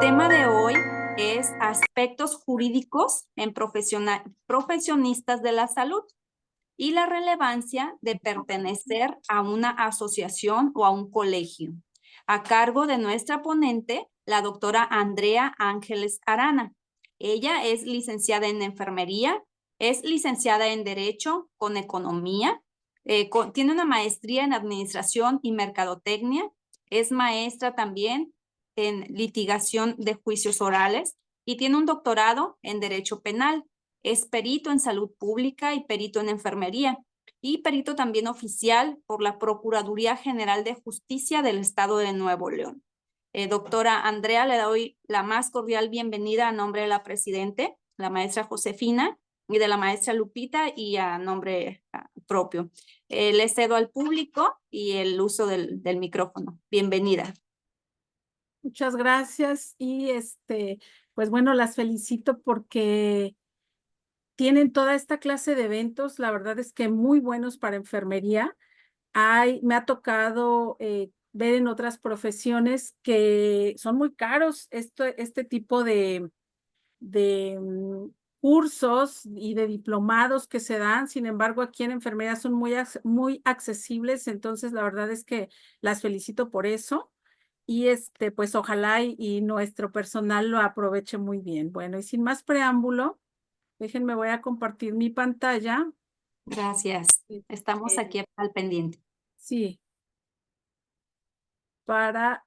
tema de hoy es aspectos jurídicos en profesionistas de la salud y la relevancia de pertenecer a una asociación o a un colegio, a cargo de nuestra ponente, la doctora Andrea Ángeles Arana. Ella es licenciada en enfermería, es licenciada en Derecho con Economía, tiene una maestría en Administración y Mercadotecnia, es maestra también en litigación de juicios orales y tiene un doctorado en Derecho Penal. Es perito en salud pública y perito en enfermería y perito también oficial por la Procuraduría General de Justicia del Estado de Nuevo León. Doctora Andrea, le doy la más cordial bienvenida a nombre de la presidente, la maestra Josefina, y de la maestra Lupita y a nombre propio. Le cedo al público y el uso del micrófono. Bienvenida. Muchas gracias y pues bueno, las felicito porque tienen toda esta clase de eventos, la verdad es que muy buenos para enfermería. Me ha tocado ver en otras profesiones que son muy caros este tipo de cursos y de diplomados que se dan. Sin embargo, aquí en enfermería son muy accesibles, entonces la verdad es que las felicito por eso. Y pues ojalá y nuestro personal lo aproveche muy bien. Bueno, y sin más preámbulo, déjenme, voy a compartir mi pantalla. Gracias. Estamos Eh, aquí al pendiente. sí, para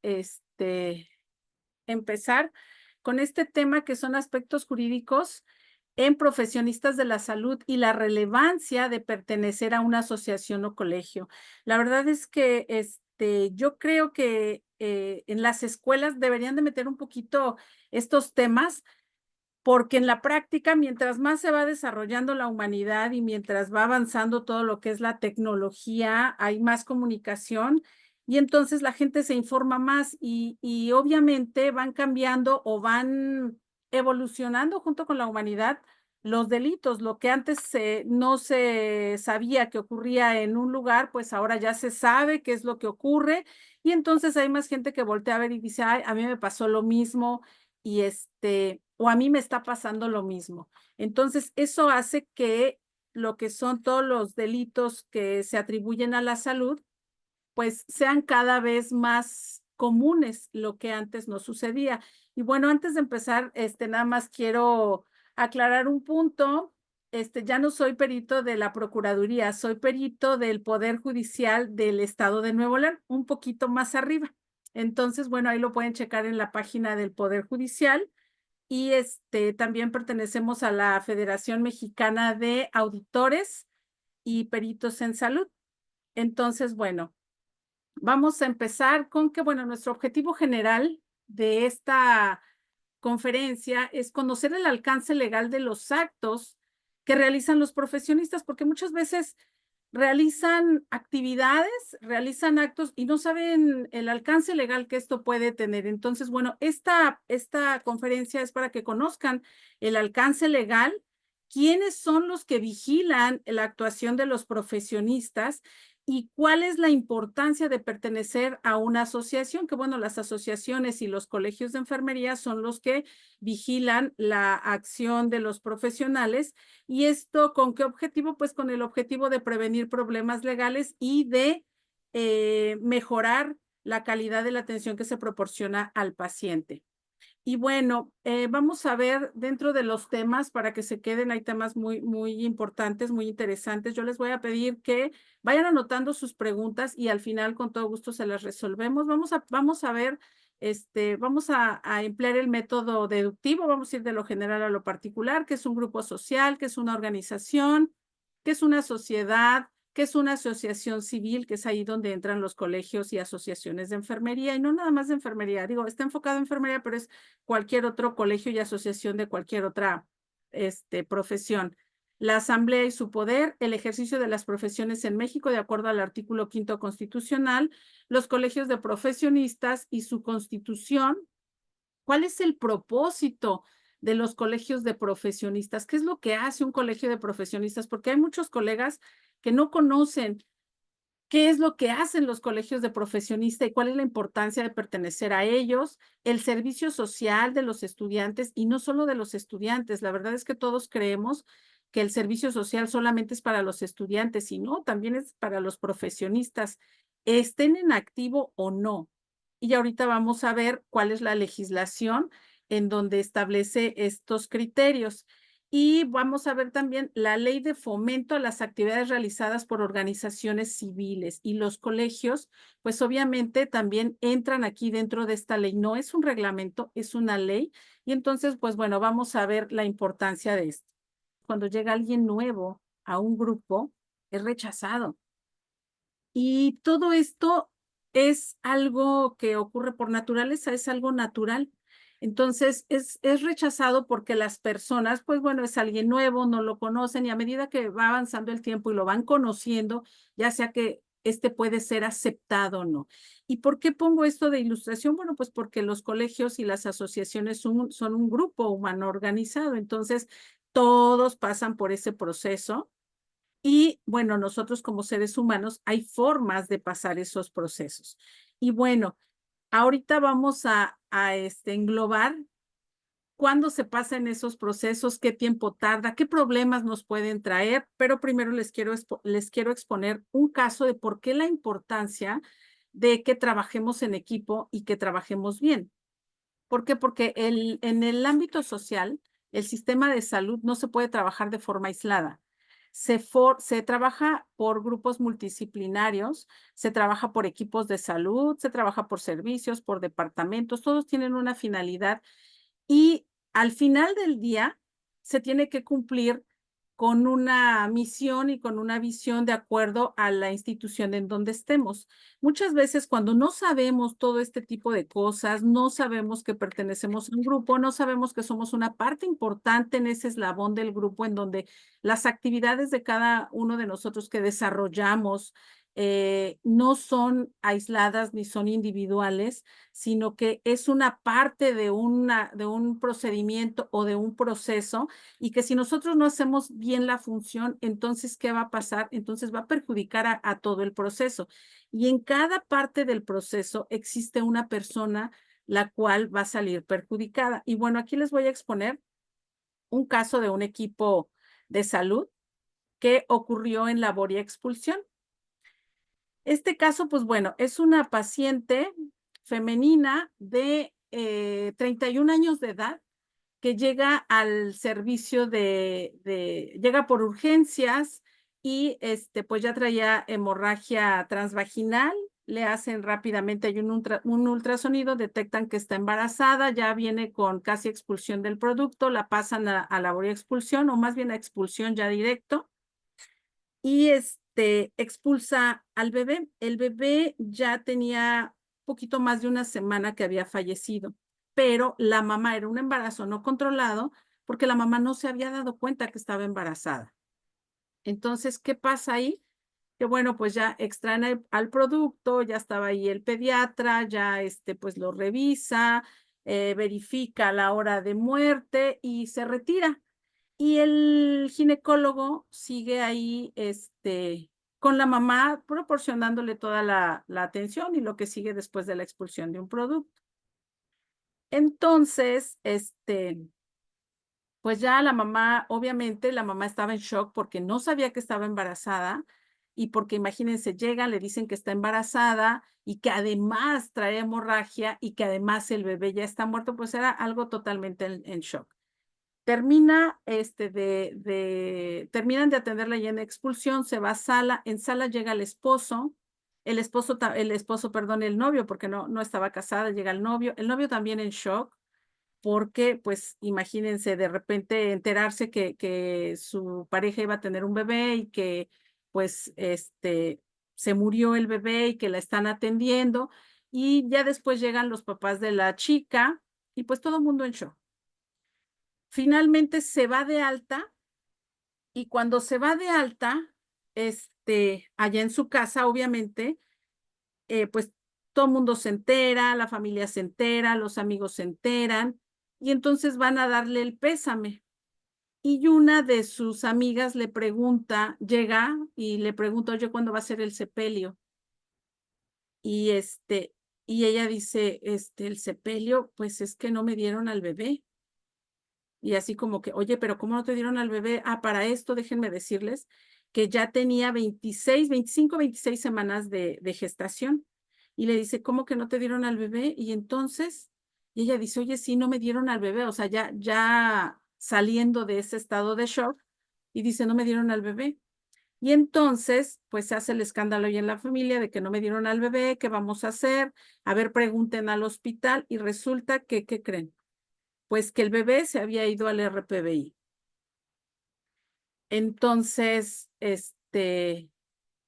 empezar con este tema que son aspectos jurídicos en profesionistas de la salud y la relevancia de pertenecer a una asociación o colegio. La verdad es que yo creo que en las escuelas deberían de meter un poquito estos temas, porque en la práctica, mientras más se va desarrollando la humanidad y mientras va avanzando todo lo que es la tecnología, hay más comunicación y entonces la gente se informa más y obviamente van cambiando o van evolucionando junto con la humanidad los delitos. Lo que antes no se sabía que ocurría en un lugar, pues ahora ya se sabe qué es lo que ocurre y entonces hay más gente que voltea a ver y dice, ay, a mí me pasó lo mismo y o a mí me está pasando lo mismo. Entonces, eso hace que lo que son todos los delitos que se atribuyen a la salud, pues sean cada vez más comunes, lo que antes no sucedía. Y bueno, antes de empezar, nada más quiero aclarar un punto. Ya no soy perito de la Procuraduría, soy perito del Poder Judicial del Estado de Nuevo León, un poquito más arriba. Entonces, bueno, ahí lo pueden checar en la página del Poder Judicial. Y también pertenecemos a la Federación Mexicana de Auditores y Peritos en Salud. Entonces, bueno, vamos a empezar con que, bueno, nuestro objetivo general de esta conferencia es conocer el alcance legal de los actos que realizan los profesionistas, porque muchas veces realizan actividades, realizan actos y no saben el alcance legal que esto puede tener. Entonces, bueno, esta conferencia es para que conozcan el alcance legal, quiénes son los que vigilan la actuación de los profesionistas y cuál es la importancia de pertenecer a una asociación, que bueno, las asociaciones y los colegios de enfermería son los que vigilan la acción de los profesionales. ¿Y esto con qué objetivo? Pues con el objetivo de prevenir problemas legales y de mejorar la calidad de la atención que se proporciona al paciente. Y bueno, vamos a ver dentro de los temas para que se queden, hay temas muy importantes, muy interesantes. Yo les voy a pedir que vayan anotando sus preguntas y al final con todo gusto se las resolvemos. Vamos a ver, vamos a emplear el método deductivo, vamos a ir de lo general a lo particular, qué es un grupo social, qué es una organización, qué es una sociedad, que es una asociación civil, que es ahí donde entran los colegios y asociaciones de enfermería, y no nada más de enfermería, digo, está enfocado en enfermería, pero es cualquier otro colegio y asociación de cualquier otra profesión. La asamblea y su poder, el ejercicio de las profesiones en México, de acuerdo al artículo 5º constitucional, los colegios de profesionistas y su constitución. ¿Cuál es el propósito de los colegios de profesionistas? ¿Qué es lo que hace un colegio de profesionistas? Porque hay muchos colegas que no conocen qué es lo que hacen los colegios de profesionista y cuál es la importancia de pertenecer a ellos, el servicio social de los estudiantes y no solo de los estudiantes. La verdad es que todos creemos que el servicio social solamente es para los estudiantes y no, también es para los profesionistas, estén en activo o no. Y ahorita vamos a ver cuál es la legislación en donde establece estos criterios. Y vamos a ver también la ley de fomento a las actividades realizadas por organizaciones civiles y los colegios, pues obviamente también entran aquí dentro de esta ley. No es un reglamento, es una ley. Y entonces, pues bueno, vamos a ver la importancia de esto. Cuando llega alguien nuevo a un grupo, es rechazado. Y todo esto es algo que ocurre por naturaleza, es algo natural. Entonces, es rechazado porque las personas, pues bueno, es alguien nuevo, no lo conocen y a medida que va avanzando el tiempo y lo van conociendo, ya sea que este puede ser aceptado o no. ¿Y por qué pongo esto de ilustración? Bueno, pues porque los colegios y las asociaciones son un grupo humano organizado, entonces todos pasan por ese proceso y bueno, nosotros como seres humanos hay formas de pasar esos procesos. Y bueno, ahorita vamos a englobar cuándo se pasan esos procesos, qué tiempo tarda, qué problemas nos pueden traer, pero primero les quiero exponer un caso de por qué la importancia de que trabajemos en equipo y que trabajemos bien. ¿Por qué? Porque en el ámbito social, el sistema de salud no se puede trabajar de forma aislada. Se trabaja por grupos multidisciplinarios, se trabaja por equipos de salud, se trabaja por servicios, por departamentos, todos tienen una finalidad y al final del día se tiene que cumplir con una misión y con una visión de acuerdo a la institución en donde estemos. Muchas veces cuando no sabemos todo este tipo de cosas, no sabemos que pertenecemos a un grupo, no sabemos que somos una parte importante en ese eslabón del grupo en donde las actividades de cada uno de nosotros que desarrollamos no son aisladas ni son individuales, sino que es una parte de un procedimiento o de un proceso y que si nosotros no hacemos bien la función, entonces, ¿qué va a pasar? Entonces va a perjudicar a todo el proceso. Y en cada parte del proceso existe una persona la cual va a salir perjudicada. Y bueno, aquí les voy a exponer un caso de un equipo de salud que ocurrió en labor y expulsión. Este caso, pues bueno, es una paciente femenina de 31 años de edad que llega al servicio llega por urgencias y pues ya traía hemorragia transvaginal, le hacen rápidamente, hay un ultrasonido, detectan que está embarazada, ya viene con casi expulsión del producto, la pasan a labor y expulsión o más bien a expulsión ya directo y expulsa al bebé. El bebé ya tenía poquito más de una semana que había fallecido, pero la mamá era un embarazo no controlado porque la mamá no se había dado cuenta que estaba embarazada. Entonces, ¿qué pasa ahí? Que bueno, pues ya extraen al producto, ya estaba ahí el pediatra, ya pues lo revisa, verifica la hora de muerte y se retira. Y el ginecólogo sigue ahí, con la mamá, proporcionándole toda la atención y lo que sigue después de la expulsión de un producto. Entonces, pues ya la mamá, obviamente, la mamá estaba en shock porque no sabía que estaba embarazada y porque imagínense, llegan, le dicen que está embarazada y que además trae hemorragia y que además el bebé ya está muerto, pues era algo totalmente en shock. Terminan de atenderla ya en expulsión, se va a sala, en sala llega el esposo, perdón, el novio, porque no estaba casada, llega el novio también en shock, porque pues imagínense de repente enterarse que su pareja iba a tener un bebé y que pues se murió el bebé y que la están atendiendo y ya después llegan los papás de la chica y pues todo el mundo en shock. Finalmente se va de alta y cuando se va de alta, allá en su casa, obviamente, pues todo el mundo se entera, la familia se entera, los amigos se enteran y entonces van a darle el pésame. Y una de sus amigas le pregunta, llega y le pregunta, oye, ¿cuándo va a ser el sepelio? Y y ella dice, el sepelio, pues es que no me dieron al bebé. Y así como que, oye, pero ¿cómo no te dieron al bebé? Ah, para esto déjenme decirles que ya tenía 25, 26 semanas de gestación. Y le dice, ¿cómo que no te dieron al bebé? Y entonces, y ella dice, oye, sí, no me dieron al bebé. O sea, ya saliendo de ese estado de shock, y dice, no me dieron al bebé. Y entonces, pues se hace el escándalo ahí en la familia de que no me dieron al bebé, ¿qué vamos a hacer? A ver, pregunten al hospital y resulta que, ¿qué creen? Pues que el bebé se había ido al RPBI. Entonces,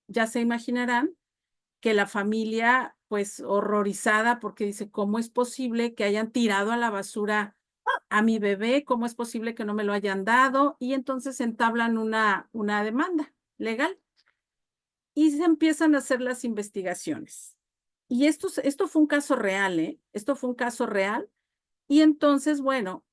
ya se imaginarán que la familia, pues horrorizada, porque dice, ¿cómo es posible que hayan tirado a la basura a mi bebé? ¿Cómo es posible que no me lo hayan dado? Y entonces entablan una demanda legal y se empiezan a hacer las investigaciones. Y esto fue un caso real, ¿eh? Esto fue un caso real. Y entonces, bueno,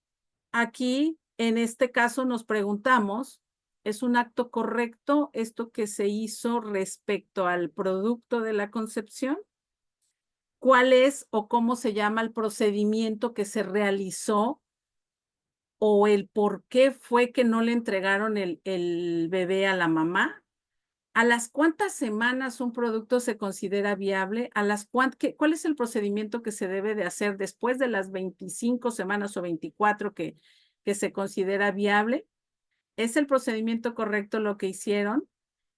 aquí en este caso nos preguntamos, ¿es un acto correcto esto que se hizo respecto al producto de la concepción? ¿Cuál es o cómo se llama el procedimiento que se realizó o el por qué fue que no le entregaron el bebé a la mamá? ¿A las cuántas semanas un producto se considera viable? ¿Cuál es el procedimiento que se debe de hacer después de las 25 semanas o 24 que se considera viable? ¿Es el procedimiento correcto lo que hicieron?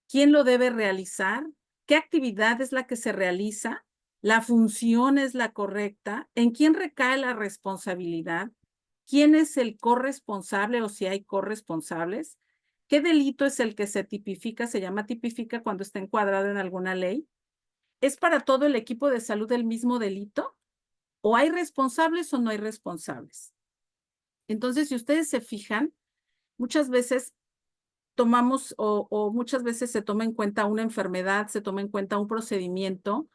¿Quién lo debe realizar? ¿Qué actividad es la que se realiza? ¿La función es la correcta? ¿En quién recae la responsabilidad? ¿Quién es el corresponsable o si hay corresponsables? ¿Qué delito es el que se tipifica? Se llama tipifica cuando está encuadrado en alguna ley. ¿Es para todo el equipo de salud el mismo delito? ¿O hay responsables o no hay responsables? Entonces, si ustedes se fijan, muchas veces tomamos o muchas veces se toma en cuenta una enfermedad, se toma en cuenta un procedimiento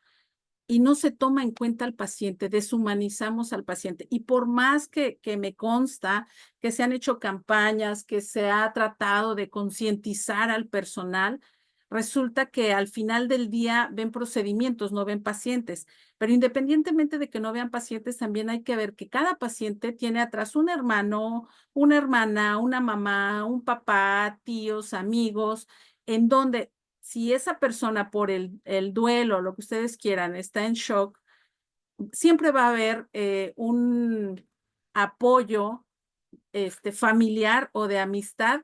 y no se toma en cuenta al paciente, deshumanizamos al paciente. Y por más que me consta que se han hecho campañas, que se ha tratado de concientizar al personal, resulta que al final del día ven procedimientos, no ven pacientes. Pero independientemente de que no vean pacientes, también hay que ver que cada paciente tiene atrás un hermano, una hermana, una mamá, un papá, tíos, amigos, en donde si esa persona por el duelo, lo que ustedes quieran, está en shock, siempre va a haber un apoyo familiar o de amistad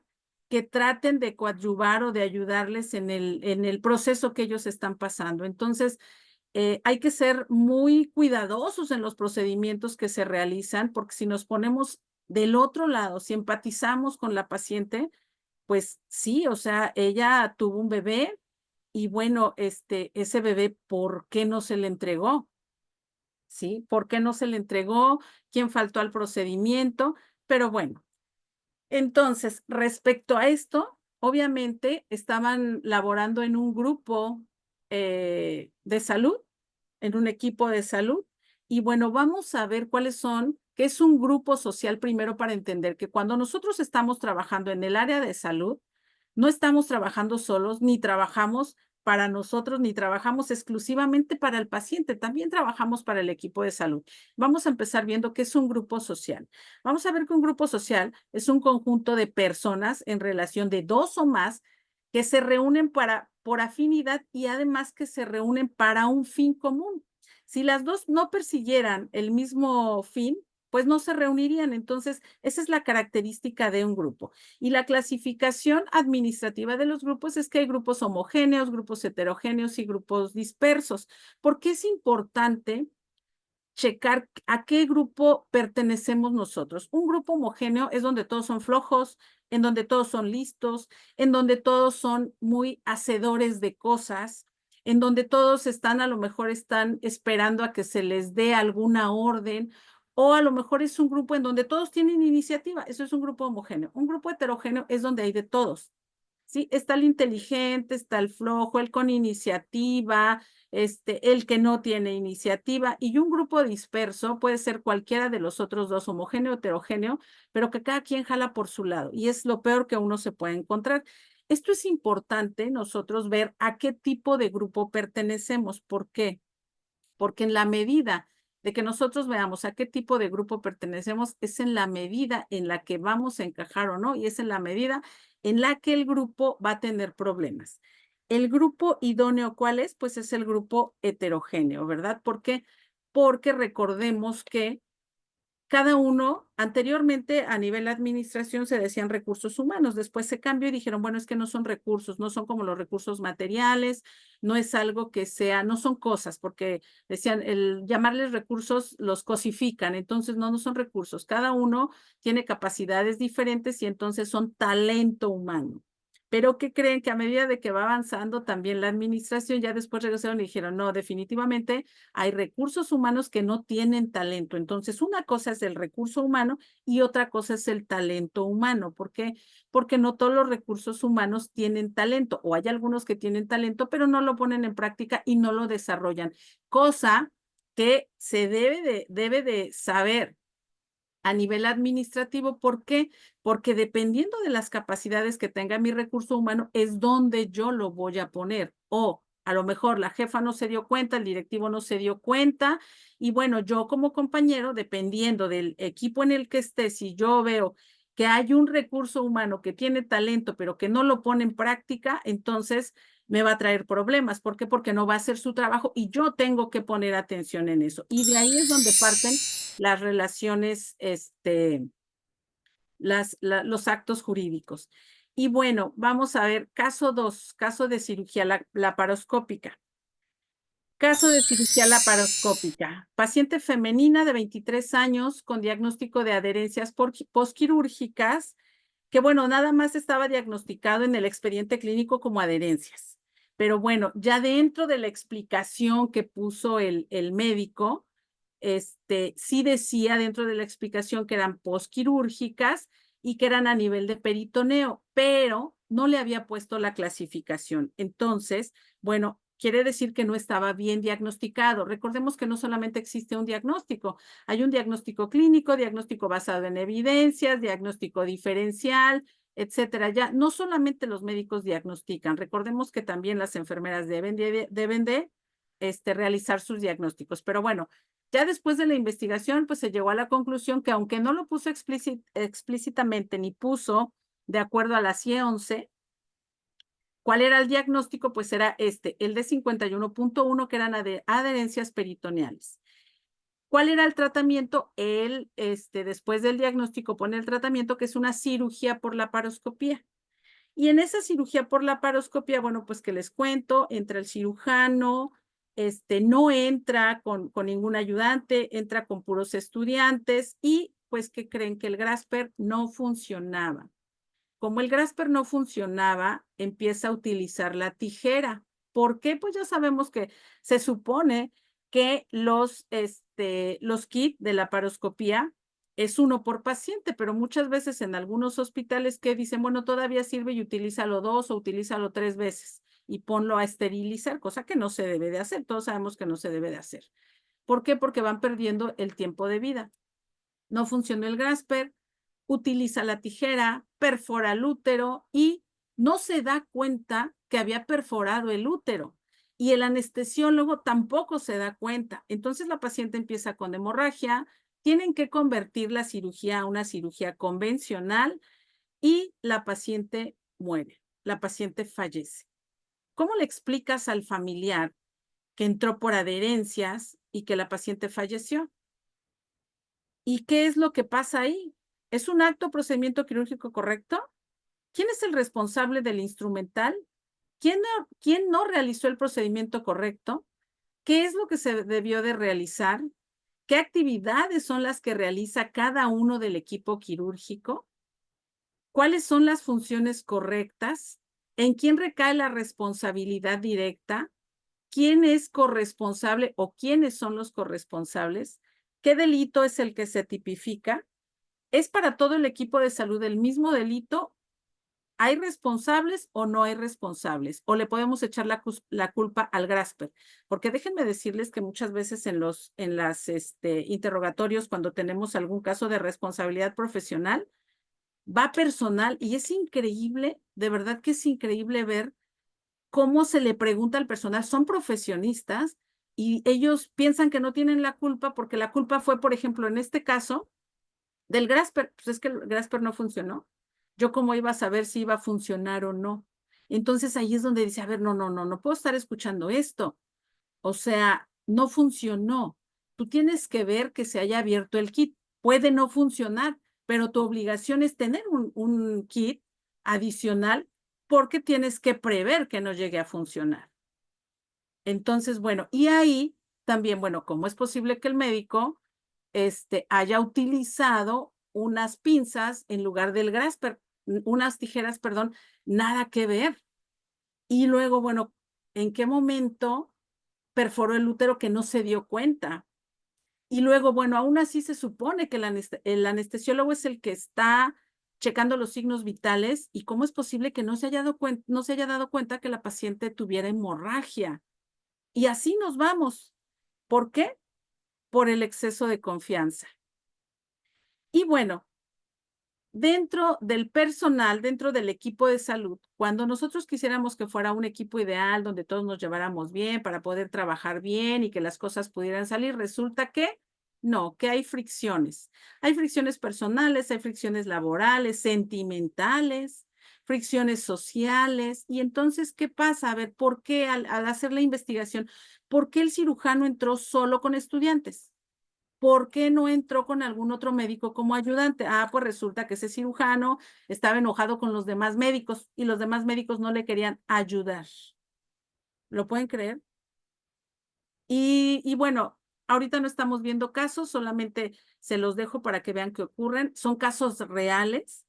que traten de coadyuvar o de ayudarles en el proceso que ellos están pasando. Entonces, hay que ser muy cuidadosos en los procedimientos que se realizan, porque si nos ponemos del otro lado, si empatizamos con la paciente, pues sí, o sea, ella tuvo un bebé y bueno, ese bebé, ¿por qué no se le entregó? ¿Sí? ¿Por qué no se le entregó? ¿Quién faltó al procedimiento? Pero bueno, entonces, respecto a esto, obviamente estaban laborando en un grupo de salud, en un equipo de salud. Y bueno, vamos a ver qué es un grupo social primero para entender que cuando nosotros estamos trabajando en el área de salud, no estamos trabajando solos, ni trabajamos para nosotros, ni trabajamos exclusivamente para el paciente, también trabajamos para el equipo de salud. Vamos a empezar viendo qué es un grupo social. Vamos a ver que un grupo social es un conjunto de personas en relación de dos o más que se reúnen por afinidad y además que se reúnen para un fin común. Si las dos no persiguieran el mismo fin, pues no se reunirían. Entonces, esa es la característica de un grupo. Y la clasificación administrativa de los grupos es que hay grupos homogéneos, grupos heterogéneos y grupos dispersos. ¿Por qué es importante checar a qué grupo pertenecemos nosotros? Un grupo homogéneo es donde todos son flojos, en donde todos son listos, en donde todos son muy hacedores de cosas, en donde todos a lo mejor están esperando a que se les dé alguna orden, o a lo mejor es un grupo en donde todos tienen iniciativa. Eso es un grupo homogéneo. Un grupo heterogéneo es donde hay de todos. ¿Sí? Está el inteligente, está el flojo, el con iniciativa, el que no tiene iniciativa, y un grupo disperso puede ser cualquiera de los otros dos, homogéneo, heterogéneo, pero que cada quien jala por su lado, y es lo peor que uno se puede encontrar. Esto es importante nosotros ver a qué tipo de grupo pertenecemos. ¿Por qué? porque en la medida de que nosotros veamos a qué tipo de grupo pertenecemos, es en la medida en la que vamos a encajar o no, y es en la medida en la que el grupo va a tener problemas. El grupo idóneo, ¿cuál es? Pues es el grupo heterogéneo, ¿verdad? ¿Por qué? Porque recordemos que cada uno, anteriormente a nivel administración se decían recursos humanos, después se cambió y dijeron, bueno, es que no son recursos, no son como los recursos materiales, no es algo que sea, no son cosas, porque decían, el llamarles recursos los cosifican, entonces no son recursos, cada uno tiene capacidades diferentes y entonces son talento humano. Pero ¿qué creen? Que a medida de que va avanzando también la administración, ya después regresaron y dijeron, no, definitivamente hay recursos humanos que no tienen talento. Entonces, una cosa es el recurso humano y otra cosa es el talento humano. ¿Por qué? Porque no todos los recursos humanos tienen talento, o hay algunos que tienen talento, pero no lo ponen en práctica y no lo desarrollan. Cosa que se debe de saber a nivel administrativo. ¿Por qué? Porque dependiendo de las capacidades que tenga mi recurso humano, es donde yo lo voy a poner. O a lo mejor la jefa no se dio cuenta, el directivo no se dio cuenta. Y bueno, yo como compañero, dependiendo del equipo en el que esté, si yo veo que hay un recurso humano que tiene talento, pero que no lo pone en práctica, entonces me va a traer problemas. ¿Por qué? Porque no va a hacer su trabajo y yo tengo que poner atención en eso. Y de ahí es donde parten las relaciones, los actos jurídicos. Y bueno, vamos a ver, caso 2, caso de cirugía laparoscópica. Caso de cirugía laparoscópica. Paciente femenina de 23 años con diagnóstico de adherencias posquirúrgicas, que bueno, nada más estaba diagnosticado en el expediente clínico como adherencias. Pero bueno, ya dentro de la explicación que puso el médico, sí decía dentro de la explicación que eran posquirúrgicas y que eran a nivel de peritoneo, pero no le había puesto la clasificación. Entonces, bueno, quiere decir que no estaba bien diagnosticado. Recordemos que no solamente existe un diagnóstico, hay un diagnóstico clínico, diagnóstico basado en evidencias, diagnóstico diferencial, etcétera. Ya no solamente los médicos diagnostican, recordemos que también las enfermeras deben de realizar sus diagnósticos. Pero bueno, ya después de la investigación, pues se llegó a la conclusión que aunque no lo puso explícitamente ni puso de acuerdo a la CIE 11, ¿cuál era el diagnóstico? Pues era el de 51.1, que eran adherencias peritoneales. ¿Cuál era el tratamiento? Él, después del diagnóstico, pone el tratamiento que es una cirugía por laparoscopía. Y en esa cirugía por laparoscopía, bueno, pues que les cuento, entra el cirujano, no entra con ningún ayudante, entra con puros estudiantes y pues que creen que el Grasper no funcionaba. Como el Grasper no funcionaba, empieza a utilizar la tijera. ¿Por qué? Pues ya sabemos que se supone que los kits de laparoscopía es uno por paciente, pero muchas veces en algunos hospitales que dicen, bueno, todavía sirve y utilízalo 2 o utilízalo 3 veces y ponlo a esterilizar, cosa que no se debe de hacer. Todos sabemos que no se debe de hacer. ¿Por qué? Porque van perdiendo el tiempo de vida. No funcionó el Grasper, utiliza la tijera, perfora el útero y no se da cuenta que había perforado el útero. Y el anestesiólogo tampoco se da cuenta. Entonces la paciente empieza con hemorragia, tienen que convertir la cirugía a una cirugía convencional y la paciente muere, la paciente fallece. ¿Cómo le explicas al familiar que entró por adherencias y que la paciente falleció? ¿Y qué es lo que pasa ahí? ¿Es un acto o procedimiento quirúrgico correcto? ¿Quién es el responsable del instrumental? ¿Quién no realizó el procedimiento correcto? ¿Qué es lo que se debió de realizar? ¿Qué actividades son las que realiza cada uno del equipo quirúrgico? ¿Cuáles son las funciones correctas? ¿En quién recae la responsabilidad directa? ¿Quién es corresponsable o quiénes son los corresponsables? ¿Qué delito es el que se tipifica? ¿Es para todo el equipo de salud el mismo delito? ¿Hay responsables o no hay responsables? ¿O le podemos echar la culpa al Grasper? Porque déjenme decirles que muchas veces en los interrogatorios, cuando tenemos algún caso de responsabilidad profesional, va personal y es increíble, de verdad que es increíble ver cómo se le pregunta al personal. Son profesionistas, y ellos piensan que no tienen la culpa porque la culpa fue, por ejemplo, en este caso, del Grasper. Pues es que el Grasper no funcionó. Yo cómo iba a saber si iba a funcionar o no. Entonces ahí es donde dice, a ver, no puedo estar escuchando esto. O sea, no funcionó. Tú tienes que ver que se haya abierto el kit. Puede no funcionar, pero tu obligación es tener un kit adicional porque tienes que prever que no llegue a funcionar. Entonces, bueno, y ahí también, bueno, ¿cómo es posible que el médico haya utilizado unas pinzas en lugar del Grasper, unas tijeras, perdón, nada que ver? Y luego, bueno, ¿en qué momento perforó el útero que no se dio cuenta? Y luego, bueno, aún así se supone que el anestesiólogo es el que está checando los signos vitales, y cómo es posible que no se haya dado cuenta que la paciente tuviera hemorragia. Y así nos vamos. ¿Por qué? Por el exceso de confianza. Y bueno, dentro del personal, dentro del equipo de salud, cuando nosotros quisiéramos que fuera un equipo ideal, donde todos nos lleváramos bien para poder trabajar bien y que las cosas pudieran salir, resulta que no, que hay fricciones. Hay fricciones personales, hay fricciones laborales, sentimentales, fricciones sociales. Y entonces, ¿qué pasa? A ver, ¿por qué al hacer la investigación, por qué el cirujano entró solo con estudiantes? ¿Por qué no entró con algún otro médico como ayudante? Ah, pues resulta que ese cirujano estaba enojado con los demás médicos y los demás médicos no le querían ayudar. ¿Lo pueden creer? Y bueno, ahorita no estamos viendo casos, solamente se los dejo para que vean qué ocurren. Son casos reales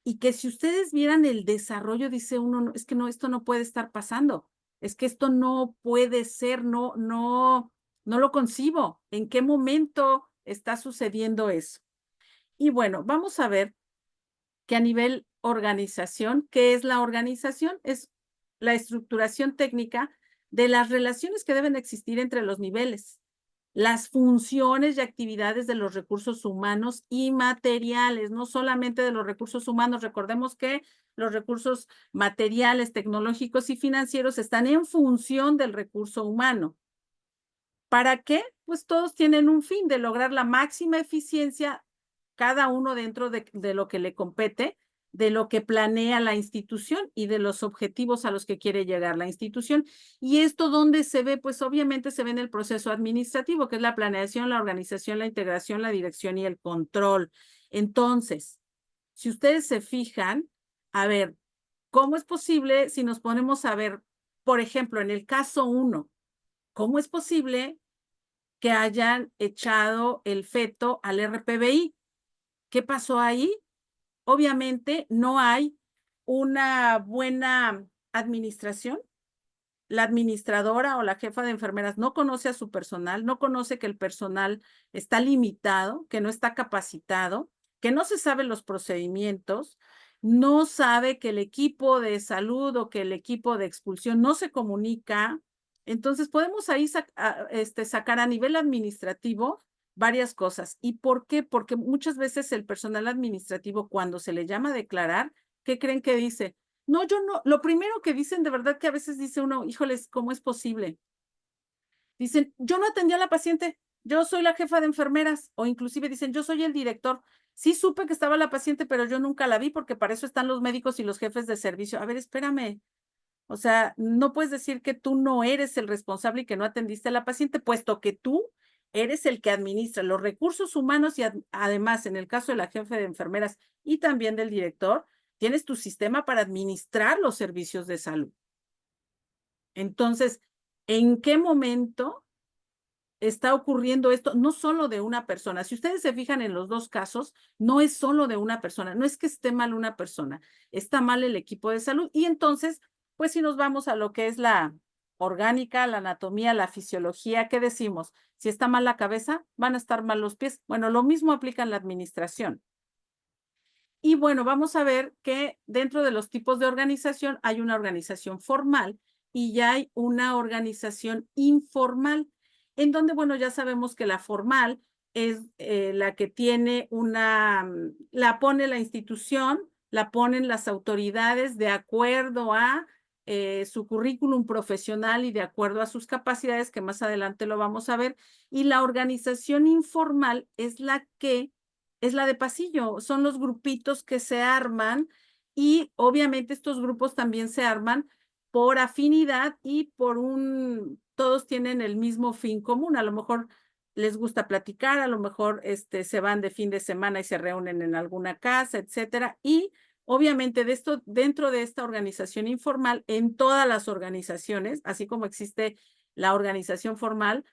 y que si ustedes vieran el desarrollo, dice uno, no, es que no, esto no puede estar pasando. Es que esto no puede ser, no lo concibo. ¿En qué momento está sucediendo eso? Y bueno, vamos a ver que a nivel organización, ¿qué es la organización? Es la estructuración técnica de las relaciones que deben existir entre los niveles, las funciones y actividades de los recursos humanos y materiales, no solamente de los recursos humanos. Recordemos que los recursos materiales, tecnológicos y financieros están en función del recurso humano. ¿Para qué? Pues todos tienen un fin de lograr la máxima eficiencia, cada uno dentro de lo que le compete, de lo que planea la institución y de los objetivos a los que quiere llegar la institución. ¿Y esto dónde se ve? Pues obviamente se ve en el proceso administrativo, que es la planeación, la organización, la integración, la dirección y el control. Entonces, si ustedes se fijan, a ver, ¿cómo es posible si nos ponemos a ver, por ejemplo, en el caso 1, cómo es posible que hayan echado el feto al RPBI? ¿Qué pasó ahí? Obviamente no hay una buena administración. La administradora o la jefa de enfermeras no conoce a su personal, no conoce que el personal está limitado, que no está capacitado, que no se saben los procedimientos, no sabe que el equipo de salud o que el equipo de expulsión no se comunica. Entonces podemos ahí sacar a nivel administrativo varias cosas. ¿Y por qué? Porque muchas veces el personal administrativo, cuando se le llama a declarar, ¿qué creen que dice? No, yo no. Lo primero que dicen, de verdad que a veces dice uno, híjoles, ¿cómo es posible? Dicen, yo no atendí a la paciente, yo soy la jefa de enfermeras, o inclusive dicen, yo soy el director. Sí supe que estaba la paciente, pero yo nunca la vi porque para eso están los médicos y los jefes de servicio. A ver, espérame. O sea, no puedes decir que tú no eres el responsable y que no atendiste a la paciente, puesto que tú eres el que administra los recursos humanos y además, en el caso de la jefe de enfermeras y también del director, tienes tu sistema para administrar los servicios de salud. Entonces, ¿en qué momento está ocurriendo esto? No solo de una persona. Si ustedes se fijan en los dos casos, no es solo de una persona, no es que esté mal una persona, está mal el equipo de salud. Y entonces, pues si nos vamos a lo que es la orgánica, la anatomía, la fisiología, ¿qué decimos? Si está mal la cabeza, van a estar mal los pies. Bueno, lo mismo aplica en la administración. Y bueno, vamos a ver que dentro de los tipos de organización hay una organización formal y ya hay una organización informal, en donde, bueno, ya sabemos que la formal es la que tiene la pone la institución, la ponen las autoridades de acuerdo a su currículum profesional y de acuerdo a sus capacidades, que más adelante lo vamos a ver, y la organización informal es la de pasillo, son los grupitos que se arman y obviamente estos grupos también se arman por afinidad y todos tienen el mismo fin común, a lo mejor les gusta platicar, a lo mejor se van de fin de semana y se reúnen en alguna casa, etcétera, y obviamente dentro de esta organización informal, en todas las organizaciones, así como existe la organización formal,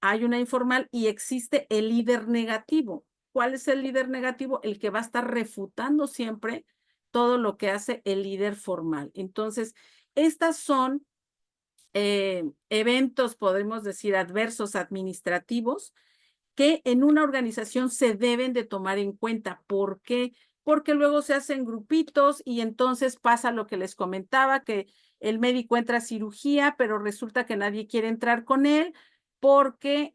hay una informal y existe el líder negativo. ¿Cuál es el líder negativo? El que va a estar refutando siempre todo lo que hace el líder formal. Entonces, estas son eventos, podemos decir, adversos administrativos que en una organización se deben de tomar en cuenta. ¿Por qué? Porque luego se hacen grupitos y entonces pasa lo que les comentaba, que el médico entra a cirugía, pero resulta que nadie quiere entrar con él porque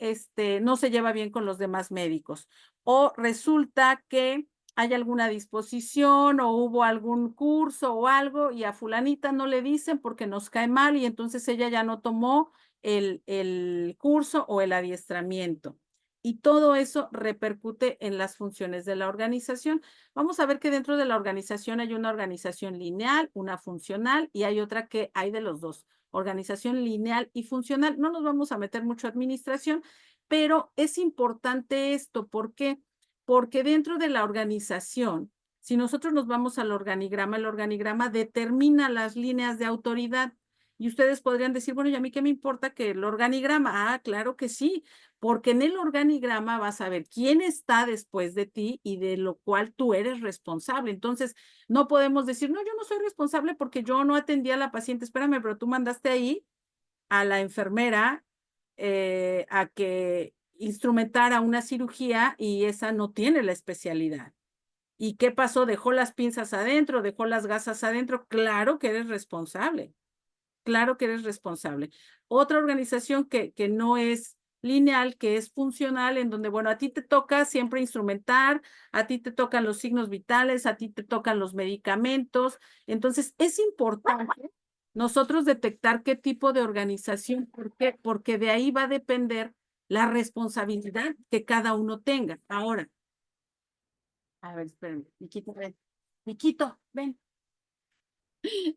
no se lleva bien con los demás médicos. O resulta que hay alguna disposición o hubo algún curso o algo y a fulanita no le dicen porque nos cae mal y entonces ella ya no tomó el curso o el adiestramiento. Y todo eso repercute en las funciones de la organización. Vamos a ver que dentro de la organización hay una organización lineal, una funcional y hay otra que hay de los dos, organización lineal y funcional. No nos vamos a meter mucho a administración, pero es importante esto. ¿Por qué? Porque dentro de la organización, si nosotros nos vamos al organigrama, el organigrama determina las líneas de autoridad. Y ustedes podrían decir, bueno, ¿y a mí qué me importa que el organigrama? Ah, claro que sí, porque en el organigrama vas a ver quién está después de ti y de lo cual tú eres responsable. Entonces, no podemos decir, no, yo no soy responsable porque yo no atendí a la paciente. Espérame, pero tú mandaste ahí a la enfermera a que instrumentara una cirugía y esa no tiene la especialidad. ¿Y qué pasó? ¿Dejó las pinzas adentro? ¿Dejó las gasas adentro? Claro que eres responsable. Claro que eres responsable. Otra organización que no es lineal, que es funcional, en donde, bueno, a ti te toca siempre instrumentar, a ti te tocan los signos vitales, a ti te tocan los medicamentos. Entonces, es importante nosotros detectar qué tipo de organización, ¿por qué? Porque de ahí va a depender la responsabilidad que cada uno tenga. Ahora, a ver, espérenme, Miquito, ven. Miquito, ven.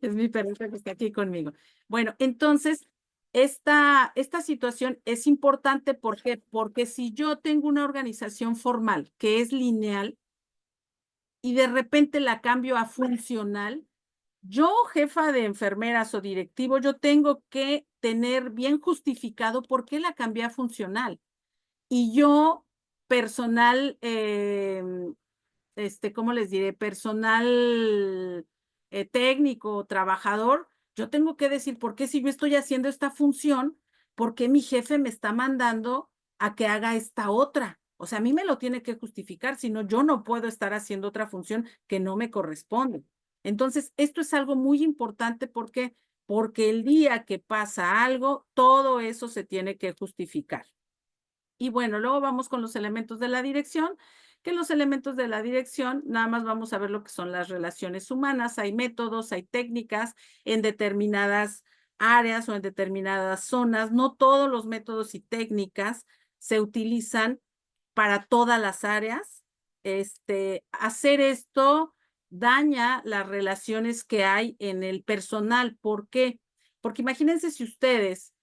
Es mi perrito que está aquí conmigo. Bueno, entonces, esta situación es importante porque si yo tengo una organización formal que es lineal y de repente la cambio a funcional, yo, jefa de enfermeras o directivo, yo tengo que tener bien justificado por qué la cambié a funcional. Y yo, personal, ¿cómo les diré? Personal técnico, trabajador, yo tengo que decir, ¿por qué si yo estoy haciendo esta función, por qué mi jefe me está mandando a que haga esta otra? O sea, a mí me lo tiene que justificar, si no, yo no puedo estar haciendo otra función que no me corresponde. Entonces, esto es algo muy importante porque el día que pasa algo, todo eso se tiene que justificar. Y bueno, luego vamos con los elementos de la dirección, que los elementos de la dirección, nada más vamos a ver lo que son las relaciones humanas. Hay métodos, hay técnicas en determinadas áreas o en determinadas zonas. No todos los métodos y técnicas se utilizan para todas las áreas. Hacer esto daña las relaciones que hay en el personal. ¿Por qué? Porque imagínense si ustedes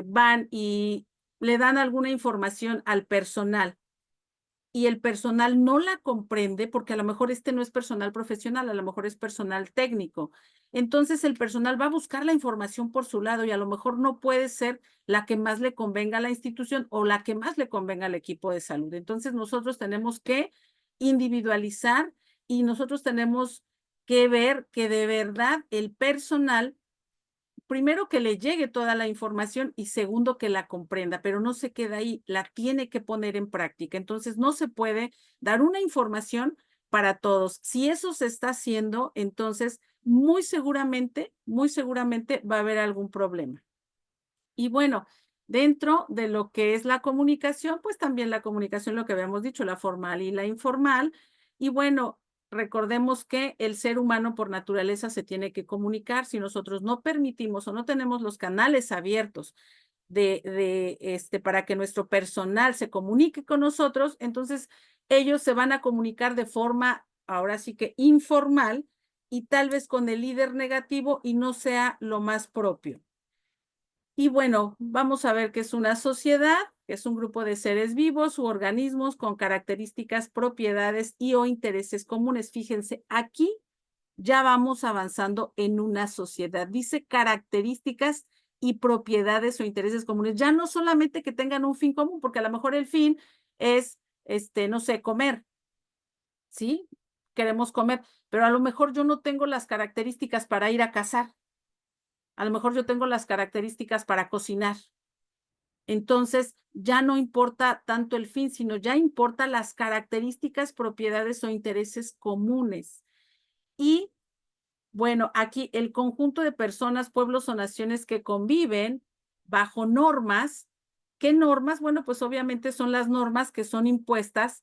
van y le dan alguna información al personal y el personal no la comprende porque a lo mejor no es personal profesional, a lo mejor es personal técnico. Entonces el personal va a buscar la información por su lado y a lo mejor no puede ser la que más le convenga a la institución o la que más le convenga al equipo de salud. Entonces nosotros tenemos que individualizar y nosotros tenemos que ver que de verdad el personal primero que le llegue toda la información y segundo que la comprenda, pero no se queda ahí, la tiene que poner en práctica. Entonces no se puede dar una información para todos. Si eso se está haciendo, entonces muy seguramente va a haber algún problema. Y bueno, dentro de lo que es la comunicación, pues también la comunicación, lo que habíamos dicho, la formal y la informal. Y bueno, recordemos que el ser humano por naturaleza se tiene que comunicar. Si nosotros no permitimos o no tenemos los canales abiertos para que nuestro personal se comunique con nosotros, entonces ellos se van a comunicar de forma, ahora sí que informal, y tal vez con el líder negativo y no sea lo más propio. Y bueno, vamos a ver qué es una sociedad, que es un grupo de seres vivos u organismos con características, propiedades y o intereses comunes. Fíjense, aquí ya vamos avanzando en una sociedad. Dice características y propiedades o intereses comunes. Ya no solamente que tengan un fin común, porque a lo mejor el fin es, no sé, comer, ¿sí? Queremos comer, pero a lo mejor yo no tengo las características para ir a cazar. A lo mejor yo tengo las características para cocinar. Entonces, ya no importa tanto el fin, sino ya importa las características, propiedades o intereses comunes. Y bueno, aquí el conjunto de personas, pueblos o naciones que conviven bajo normas. ¿Qué normas? Bueno, pues obviamente son las normas que son impuestas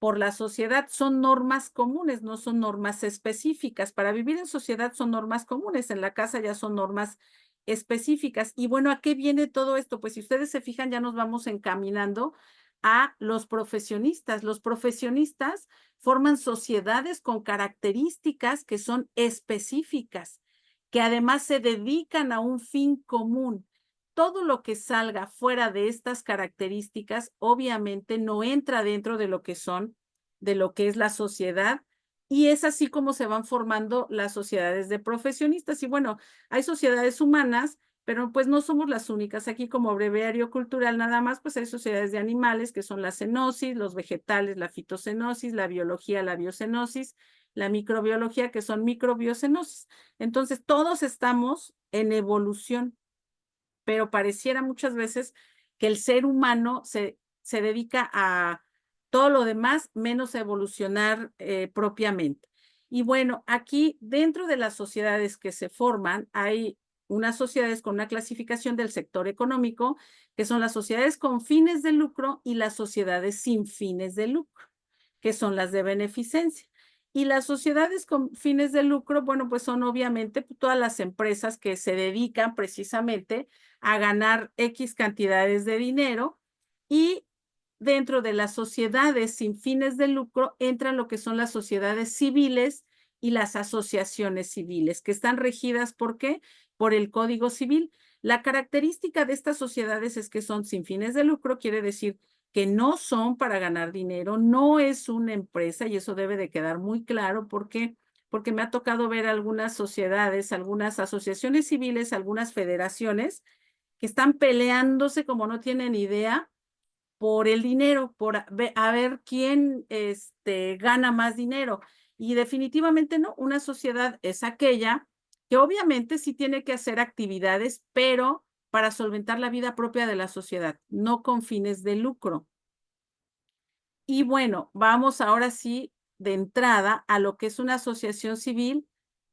por la sociedad. Son normas comunes, no son normas específicas. Para vivir en sociedad son normas comunes, en la casa ya son normas específicas. Y bueno, ¿a qué viene todo esto? Pues si ustedes se fijan, ya nos vamos encaminando a los profesionistas. Los profesionistas forman sociedades con características que son específicas, que además se dedican a un fin común. Todo lo que salga fuera de estas características, obviamente no entra dentro de lo que son, de lo que es la sociedad, y es así como se van formando las sociedades de profesionistas. Y bueno, hay sociedades humanas, pero pues no somos las únicas. Aquí como breviario cultural nada más, pues hay sociedades de animales que son la cenosis, los vegetales, la fitocenosis, la biología, la biocenosis, la microbiología, que son microbiocenosis. Entonces, todos estamos en evolución, pero pareciera muchas veces que el ser humano se dedica a todo lo demás menos a evolucionar propiamente. Y bueno, aquí dentro de las sociedades que se forman, hay unas sociedades con una clasificación del sector económico, que son las sociedades con fines de lucro y las sociedades sin fines de lucro, que son las de beneficencia. Y las sociedades con fines de lucro, bueno, pues son obviamente todas las empresas que se dedican precisamente a ganar X cantidades de dinero, y dentro de las sociedades sin fines de lucro entran lo que son las sociedades civiles y las asociaciones civiles, que están regidas ¿por qué? Por el Código Civil. La característica de estas sociedades es que son sin fines de lucro, quiere decir que no son para ganar dinero, no es una empresa, y eso debe de quedar muy claro porque me ha tocado ver algunas sociedades, algunas asociaciones civiles, algunas federaciones que están peleándose como no tienen idea por el dinero, por a ver quién gana más dinero. Y definitivamente no, una sociedad es aquella que obviamente sí tiene que hacer actividades, pero para solventar la vida propia de la sociedad, no con fines de lucro. Y bueno, vamos ahora sí de entrada a lo que es una asociación civil,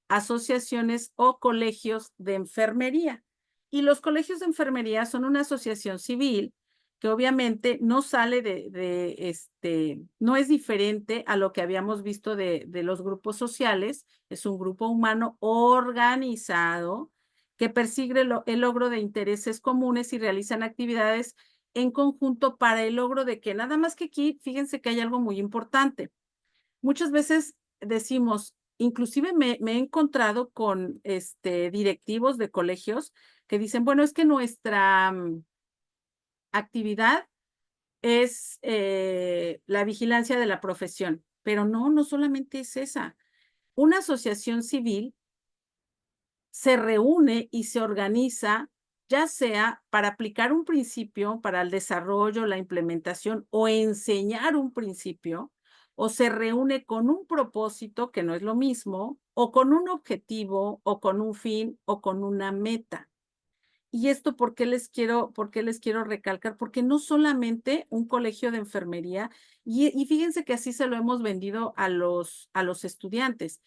asociaciones o colegios de enfermería. Y los colegios de enfermería son una asociación civil que obviamente no sale no es diferente a lo que habíamos visto de los grupos sociales. Es un grupo humano organizado que persigue el logro de intereses comunes y realizan actividades en conjunto para el logro de que nada más que aquí, fíjense que hay algo muy importante. Muchas veces decimos, inclusive me he encontrado con directivos de colegios que dicen, bueno, es que nuestra actividad es la vigilancia de la profesión, pero no, no solamente es esa. Una asociación civil se reúne y se organiza, ya sea para aplicar un principio para el desarrollo, la implementación o enseñar un principio, o se reúne con un propósito, que no es lo mismo, o con un objetivo, o con un fin, o con una meta. Y esto, por qué les quiero recalcar? Porque no solamente un colegio de enfermería, y fíjense que así se lo hemos vendido a los estudiantes,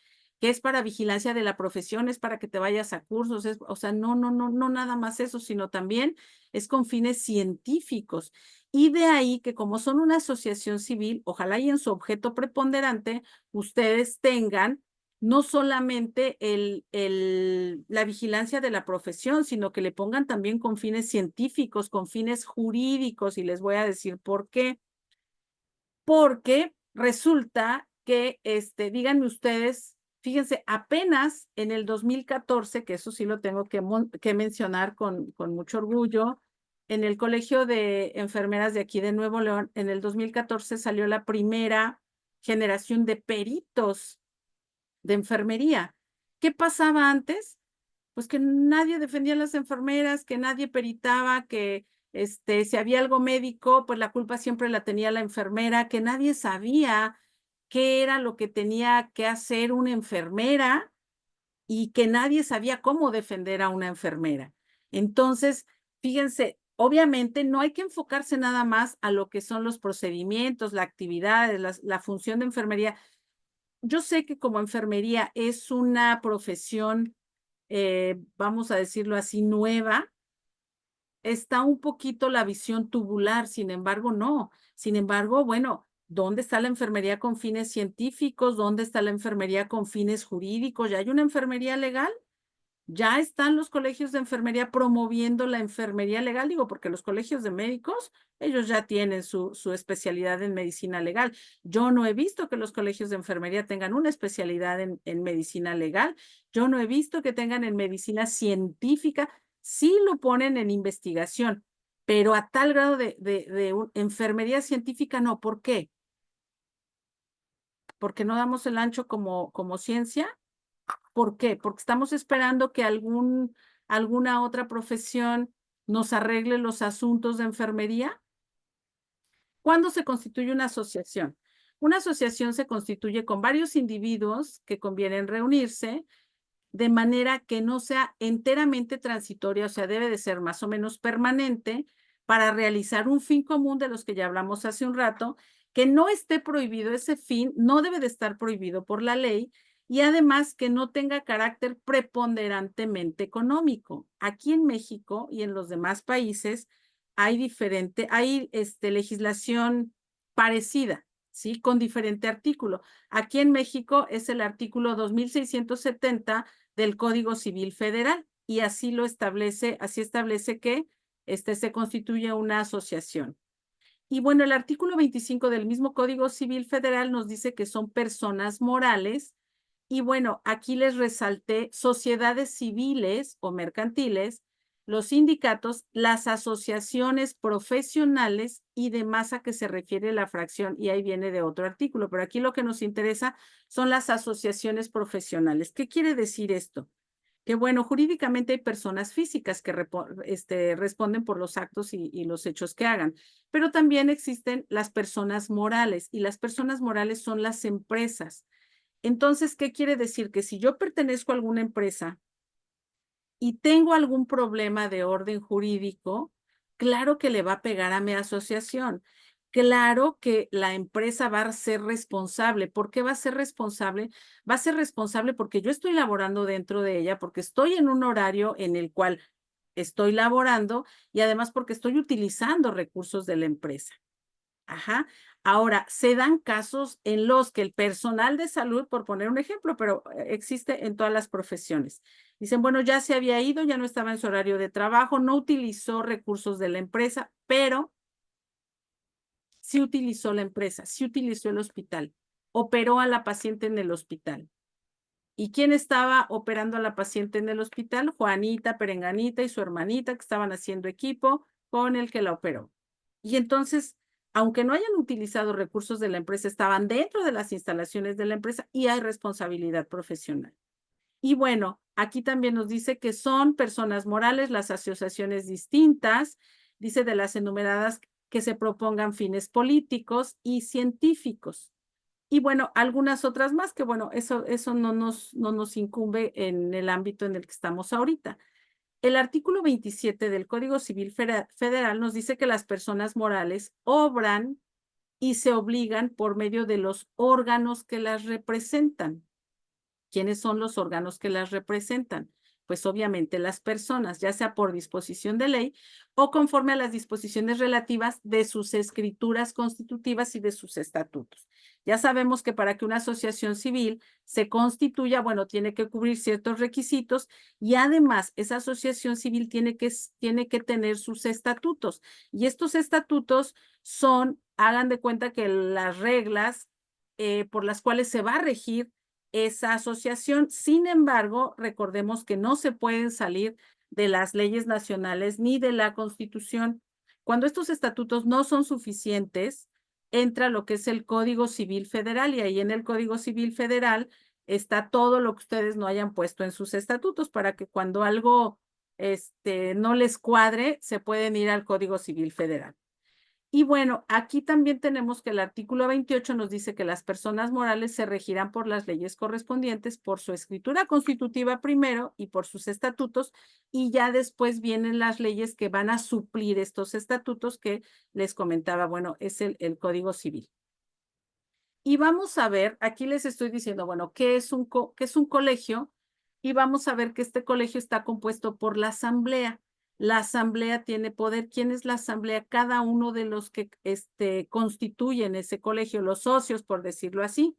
que es para vigilancia de la profesión, es para que te vayas a cursos, o sea, no nada más eso, sino también es con fines científicos. Y de ahí que como son una asociación civil, ojalá y en su objeto preponderante ustedes tengan no solamente la vigilancia de la profesión, sino que le pongan también con fines científicos, con fines jurídicos, y les voy a decir por qué. Porque resulta que, díganme ustedes, fíjense, apenas en el 2014, que eso sí lo tengo que mencionar con mucho orgullo, en el Colegio de Enfermeras de aquí de Nuevo León, en el 2014 salió la primera generación de peritos de enfermería. ¿Qué pasaba antes? Pues que nadie defendía a las enfermeras, que nadie peritaba, que si había algo médico, pues la culpa siempre la tenía la enfermera, que nadie sabía qué era lo que tenía que hacer una enfermera y que nadie sabía cómo defender a una enfermera. Entonces, fíjense, obviamente no hay que enfocarse nada más a lo que son los procedimientos, la actividad, la función de enfermería. Yo sé que como enfermería es una profesión, vamos a decirlo así, nueva, está un poquito la visión tubular, sin embargo, no. Sin embargo, bueno, ¿dónde está la enfermería con fines científicos? ¿Dónde está la enfermería con fines jurídicos? ¿Ya hay una enfermería legal? Ya están los colegios de enfermería promoviendo la enfermería legal, digo, porque los colegios de médicos, ellos ya tienen su especialidad en medicina legal. Yo no he visto que los colegios de enfermería tengan una especialidad en medicina legal. Yo no he visto que tengan en medicina científica. Sí lo ponen en investigación, pero a tal grado de enfermería científica no. ¿Por qué? ¿Porque no damos el ancho como ciencia? ¿Por qué? Porque estamos esperando que alguna otra profesión nos arregle los asuntos de enfermería. ¿Cuándo se constituye una asociación? Una asociación se constituye con varios individuos que convienen reunirse de manera que no sea enteramente transitoria, o sea, debe de ser más o menos permanente para realizar un fin común de los que ya hablamos hace un rato, que no esté prohibido ese fin, no debe de estar prohibido por la ley y además que no tenga carácter preponderantemente económico. Aquí en México y en los demás países hay legislación parecida, ¿sí? Con diferente artículo. Aquí en México es el artículo 2670 del Código Civil Federal y así establece que se constituye una asociación. Y bueno, el artículo 25 del mismo Código Civil Federal nos dice que son personas morales y bueno, aquí les resalté sociedades civiles o mercantiles, los sindicatos, las asociaciones profesionales y demás a que se refiere la fracción, y ahí viene de otro artículo, pero aquí lo que nos interesa son las asociaciones profesionales. ¿Qué quiere decir esto? Que bueno, jurídicamente hay personas físicas que responden por los actos y los hechos que hagan, pero también existen las personas morales y las personas morales son las empresas. Entonces, ¿qué quiere decir? Que si yo pertenezco a alguna empresa y tengo algún problema de orden jurídico, claro que le va a pegar a mi asociación. Claro que la empresa va a ser responsable. ¿Por qué va a ser responsable? Va a ser responsable porque yo estoy laborando dentro de ella, porque estoy en un horario en el cual estoy laborando y además porque estoy utilizando recursos de la empresa. Ajá. Ahora, se dan casos en los que el personal de salud, por poner un ejemplo, pero existe en todas las profesiones, dicen, bueno, ya se había ido, ya no estaba en su horario de trabajo, no utilizó recursos de la empresa, pero sí utilizó la empresa, sí utilizó el hospital, operó a la paciente en el hospital. ¿Y quién estaba operando a la paciente en el hospital? Juanita, Perenganita y su hermanita que estaban haciendo equipo con el que la operó. Y entonces, aunque no hayan utilizado recursos de la empresa, estaban dentro de las instalaciones de la empresa y hay responsabilidad profesional. Y bueno, aquí también nos dice que son personas morales las asociaciones distintas, dice de las enumeradas que se propongan fines políticos y científicos. Y bueno, algunas otras más que bueno, eso no nos incumbe en el ámbito en el que estamos ahorita. El artículo 27 del Código Civil Federal nos dice que las personas morales obran y se obligan por medio de los órganos que las representan. ¿Quiénes son los órganos que las representan? Pues obviamente las personas, ya sea por disposición de ley o conforme a las disposiciones relativas de sus escrituras constitutivas y de sus estatutos. Ya sabemos que para que una asociación civil se constituya, bueno, tiene que cubrir ciertos requisitos y además esa asociación civil tiene que tener sus estatutos. Y estos estatutos son, hagan de cuenta que las reglas por las cuales se va a regir esa asociación. Sin embargo, recordemos que no se pueden salir de las leyes nacionales ni de la Constitución. Cuando estos estatutos no son suficientes, entra lo que es el Código Civil Federal y ahí en el Código Civil Federal está todo lo que ustedes no hayan puesto en sus estatutos para que cuando algo no les cuadre, se pueden ir al Código Civil Federal. Y bueno, aquí también tenemos que el artículo 28 nos dice que las personas morales se regirán por las leyes correspondientes, por su escritura constitutiva primero y por sus estatutos, y ya después vienen las leyes que van a suplir estos estatutos que les comentaba, bueno, es el Código Civil. Y vamos a ver, aquí les estoy diciendo, bueno, ¿qué es un colegio? Y vamos a ver que este colegio está compuesto por la asamblea. La asamblea tiene poder. ¿Quién es la asamblea? Cada uno de los que constituyen ese colegio, los socios, por decirlo así.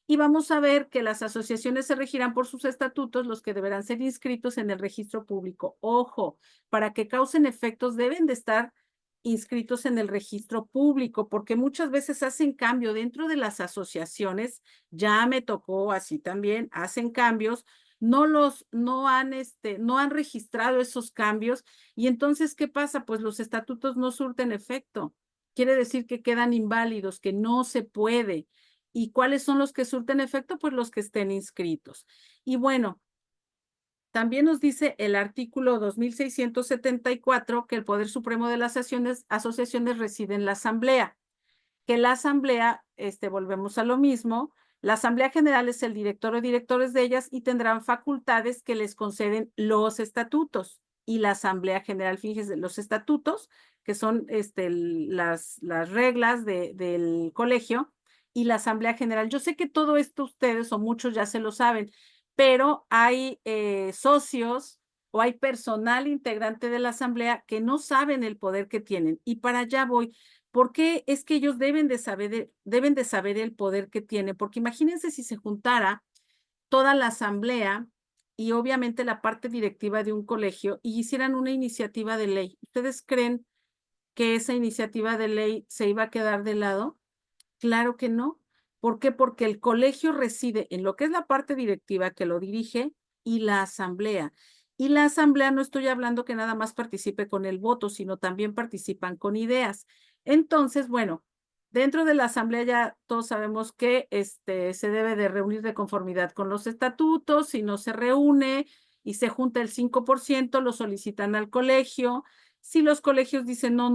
Y vamos a ver que las asociaciones se regirán por sus estatutos, los que deberán ser inscritos en el registro público. Ojo, para que causen efectos deben de estar inscritos en el registro público, porque muchas veces hacen cambio dentro de las asociaciones. Ya me tocó así también, hacen cambios, no han registrado esos cambios. Y entonces, ¿qué pasa? Pues los estatutos no surten efecto. Quiere decir que quedan inválidos, que no se puede. ¿Y cuáles son los que surten efecto? Pues los que estén inscritos. Y bueno, también nos dice el artículo 2674 que el Poder Supremo de las asociaciones reside en la Asamblea. Que la Asamblea, volvemos a lo mismo, la Asamblea General es el director o directores de ellas y tendrán facultades que les conceden los estatutos. Y la Asamblea General, fíjense, los estatutos, que son las reglas del colegio, y la Asamblea General. Yo sé que todo esto ustedes o muchos ya se lo saben, pero hay socios o hay personal integrante de la Asamblea que no saben el poder que tienen. Y para allá voy. ¿Por qué es que ellos deben de saber el poder que tienen? Porque imagínense si se juntara toda la asamblea y obviamente la parte directiva de un colegio y hicieran una iniciativa de ley. ¿Ustedes creen que esa iniciativa de ley se iba a quedar de lado? Claro que no. ¿Por qué? Porque el colegio reside en lo que es la parte directiva que lo dirige y la asamblea. Y la asamblea no estoy hablando que nada más participe con el voto, sino también participan con ideas. Entonces, bueno, dentro de la asamblea ya todos sabemos que se debe de reunir de conformidad con los estatutos. Si no se reúne y se junta el 5%, lo solicitan al colegio. Si los colegios dicen no,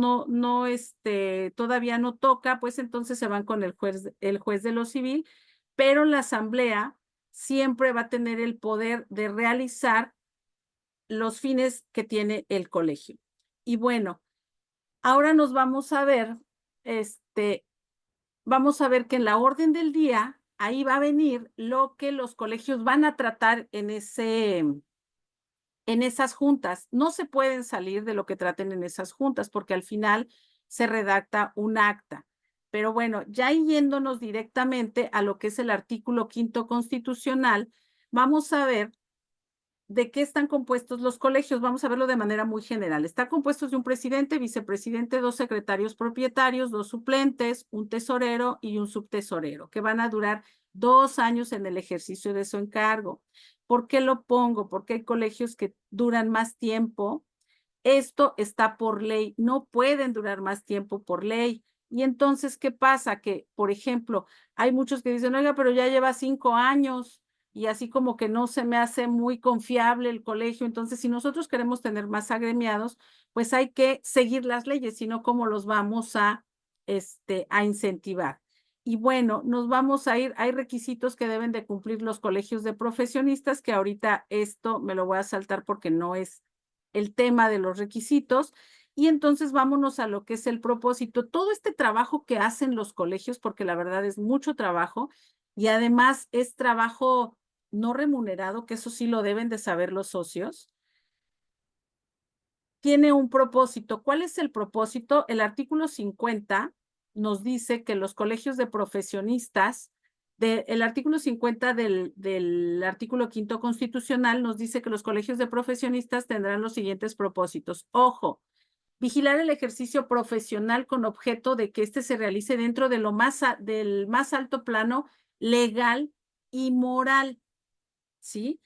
todavía no toca, pues entonces se van con el juez de lo civil, pero la asamblea siempre va a tener el poder de realizar los fines que tiene el colegio. Y bueno, ahora nos vamos a ver, vamos a ver que en la orden del día, ahí va a venir lo que los colegios van a tratar en esas juntas. No se pueden salir de lo que traten en esas juntas porque al final se redacta un acta. Pero bueno, ya yéndonos directamente a lo que es el artículo 5º constitucional, vamos a ver de qué están compuestos los colegios. Vamos a verlo de manera muy general. Están compuestos de un presidente, vicepresidente, 2 secretarios propietarios, 2 suplentes, un tesorero y un subtesorero, que van a durar 2 años en el ejercicio de su encargo. ¿Por qué lo pongo? Porque hay colegios que duran más tiempo. Esto está por ley, no pueden durar más tiempo por ley. Y entonces, ¿qué pasa? Que, por ejemplo, hay muchos que dicen, oiga, pero ya lleva 5 años y así como que no se me hace muy confiable el colegio. Entonces, si nosotros queremos tener más agremiados, pues hay que seguir las leyes, sino cómo los vamos a incentivar. Y bueno, nos vamos a ir, hay requisitos que deben de cumplir los colegios de profesionistas, que ahorita esto me lo voy a saltar porque no es el tema de los requisitos. Y entonces vámonos a lo que es el propósito. Todo este trabajo que hacen los colegios, porque la verdad es mucho trabajo y además es trabajo no remunerado, que eso sí lo deben de saber los socios, tiene un propósito. ¿Cuál es el propósito? El artículo 50 nos dice que los colegios de profesionistas, el artículo 50 del artículo 5 constitucional nos dice que los colegios de profesionistas tendrán los siguientes propósitos. Ojo, vigilar el ejercicio profesional con objeto de que éste se realice dentro de del más alto plano legal y moral, ¿sí?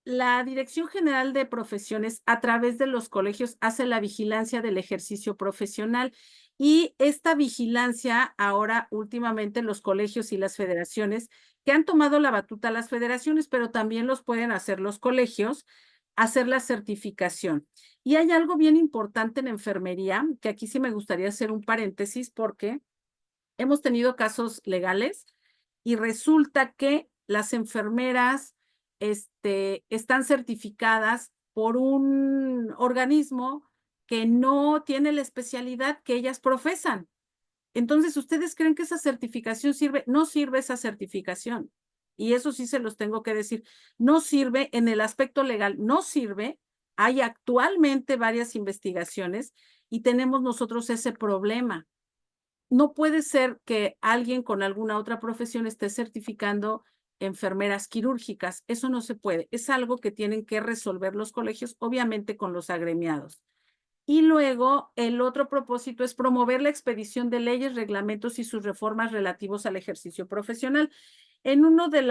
La Dirección General de Profesiones, a través de los colegios, hace la vigilancia del ejercicio profesional y esta vigilancia ahora últimamente los colegios y las federaciones que han tomado la batuta las federaciones, pero también los pueden hacer los colegios, hacer la certificación. Y hay algo bien importante en enfermería, que aquí sí me gustaría hacer un paréntesis porque hemos tenido casos legales y resulta que las enfermeras están certificadas por un organismo que no tiene la especialidad que ellas profesan. Entonces, ¿ustedes creen que esa certificación sirve? No sirve esa certificación. Y eso sí se los tengo que decir. No sirve en el aspecto legal, no sirve. Hay actualmente varias investigaciones y tenemos nosotros ese problema. No puede ser que alguien con alguna otra profesión esté certificando enfermeras quirúrgicas. Eso no se puede. Es algo que tienen que resolver los colegios, obviamente con los agremiados. Y luego el otro propósito es promover la expedición de leyes, reglamentos y sus reformas relativos al ejercicio profesional. En uno de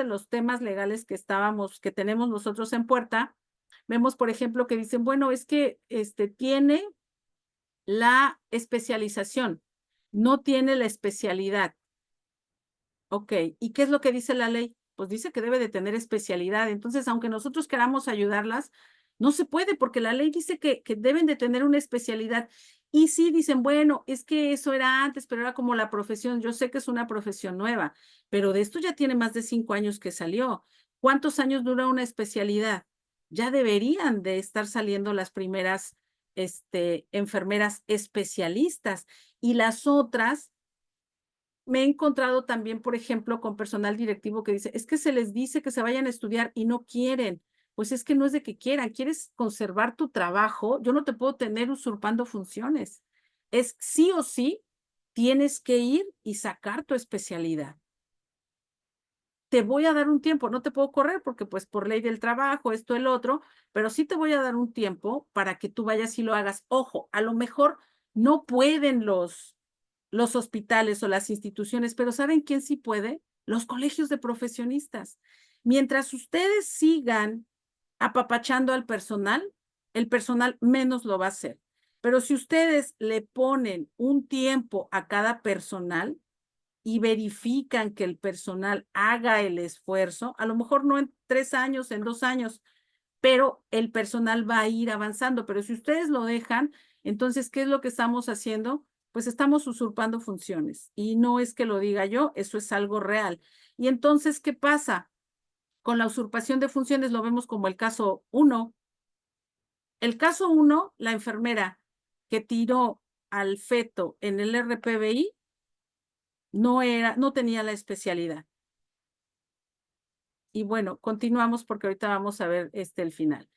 los temas legales que tenemos nosotros en puerta, vemos, por ejemplo, que dicen, bueno, es que tiene la especialización, no tiene la especialidad. Ok, ¿y qué es lo que dice la ley? Pues dice que debe de tener especialidad. Entonces, aunque nosotros queramos ayudarlas, no se puede porque la ley dice que deben de tener una especialidad. Y sí dicen, bueno, es que eso era antes, pero era como la profesión. Yo sé que es una profesión nueva, pero de esto ya tiene más de 5 años que salió. ¿Cuántos años dura una especialidad? Ya deberían de estar saliendo las primeras enfermeras especialistas y las otras. Me he encontrado también, por ejemplo, con personal directivo que dice, es que se les dice que se vayan a estudiar y no quieren. Pues es que no es de que quieran, quieres conservar tu trabajo, yo no te puedo tener usurpando funciones. Es sí o sí, tienes que ir y sacar tu especialidad. Te voy a dar un tiempo, no te puedo correr porque pues por ley del trabajo, esto, el otro, pero sí te voy a dar un tiempo para que tú vayas y lo hagas. Ojo, a lo mejor no pueden los hospitales o las instituciones, pero ¿saben quién sí puede? Los colegios de profesionistas. Mientras ustedes sigan apapachando al personal, el personal menos lo va a hacer. Pero si ustedes le ponen un tiempo a cada personal, y verifican que el personal haga el esfuerzo, a lo mejor no en 3 años, en 2 años, pero el personal va a ir avanzando. Pero si ustedes lo dejan, entonces, ¿qué es lo que estamos haciendo? Pues estamos usurpando funciones. Y no es que lo diga yo, eso es algo real. Y entonces, ¿qué pasa? Con la usurpación de funciones lo vemos como el caso 1. El caso 1, la enfermera que tiró al feto en el RPBI no tenía la especialidad. Y bueno, continuamos porque ahorita vamos a ver el final.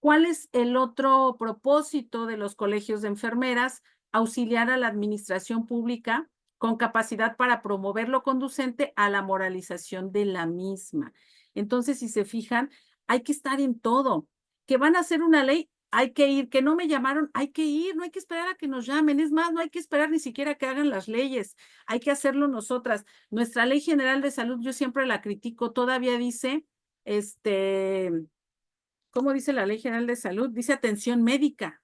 ¿Cuál es el otro propósito de los colegios de enfermeras? Auxiliar a la administración pública con capacidad para promover lo conducente a la moralización de la misma. Entonces, si se fijan, hay que estar en todo. Que van a hacer una ley, hay que ir. Que no me llamaron, hay que ir. No hay que esperar a que nos llamen. Es más, no hay que esperar ni siquiera que hagan las leyes. Hay que hacerlo nosotras. Nuestra Ley General de Salud, yo siempre la critico, todavía dice, ¿cómo dice la Ley General de Salud? Dice atención médica,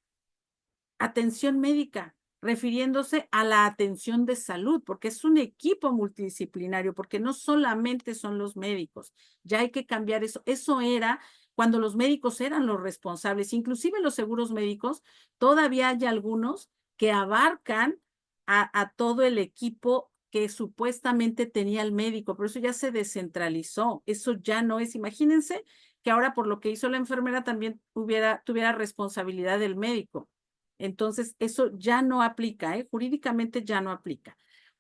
refiriéndose a la atención de salud, porque es un equipo multidisciplinario, porque no solamente son los médicos, ya hay que cambiar eso. Eso era cuando los médicos eran los responsables, inclusive los seguros médicos, todavía hay algunos que abarcan a todo el equipo que supuestamente tenía el médico, pero eso ya se descentralizó, eso ya no es. Imagínense que ahora por lo que hizo la enfermera también tuviera responsabilidad del médico. Entonces, eso ya no aplica, jurídicamente ya no aplica.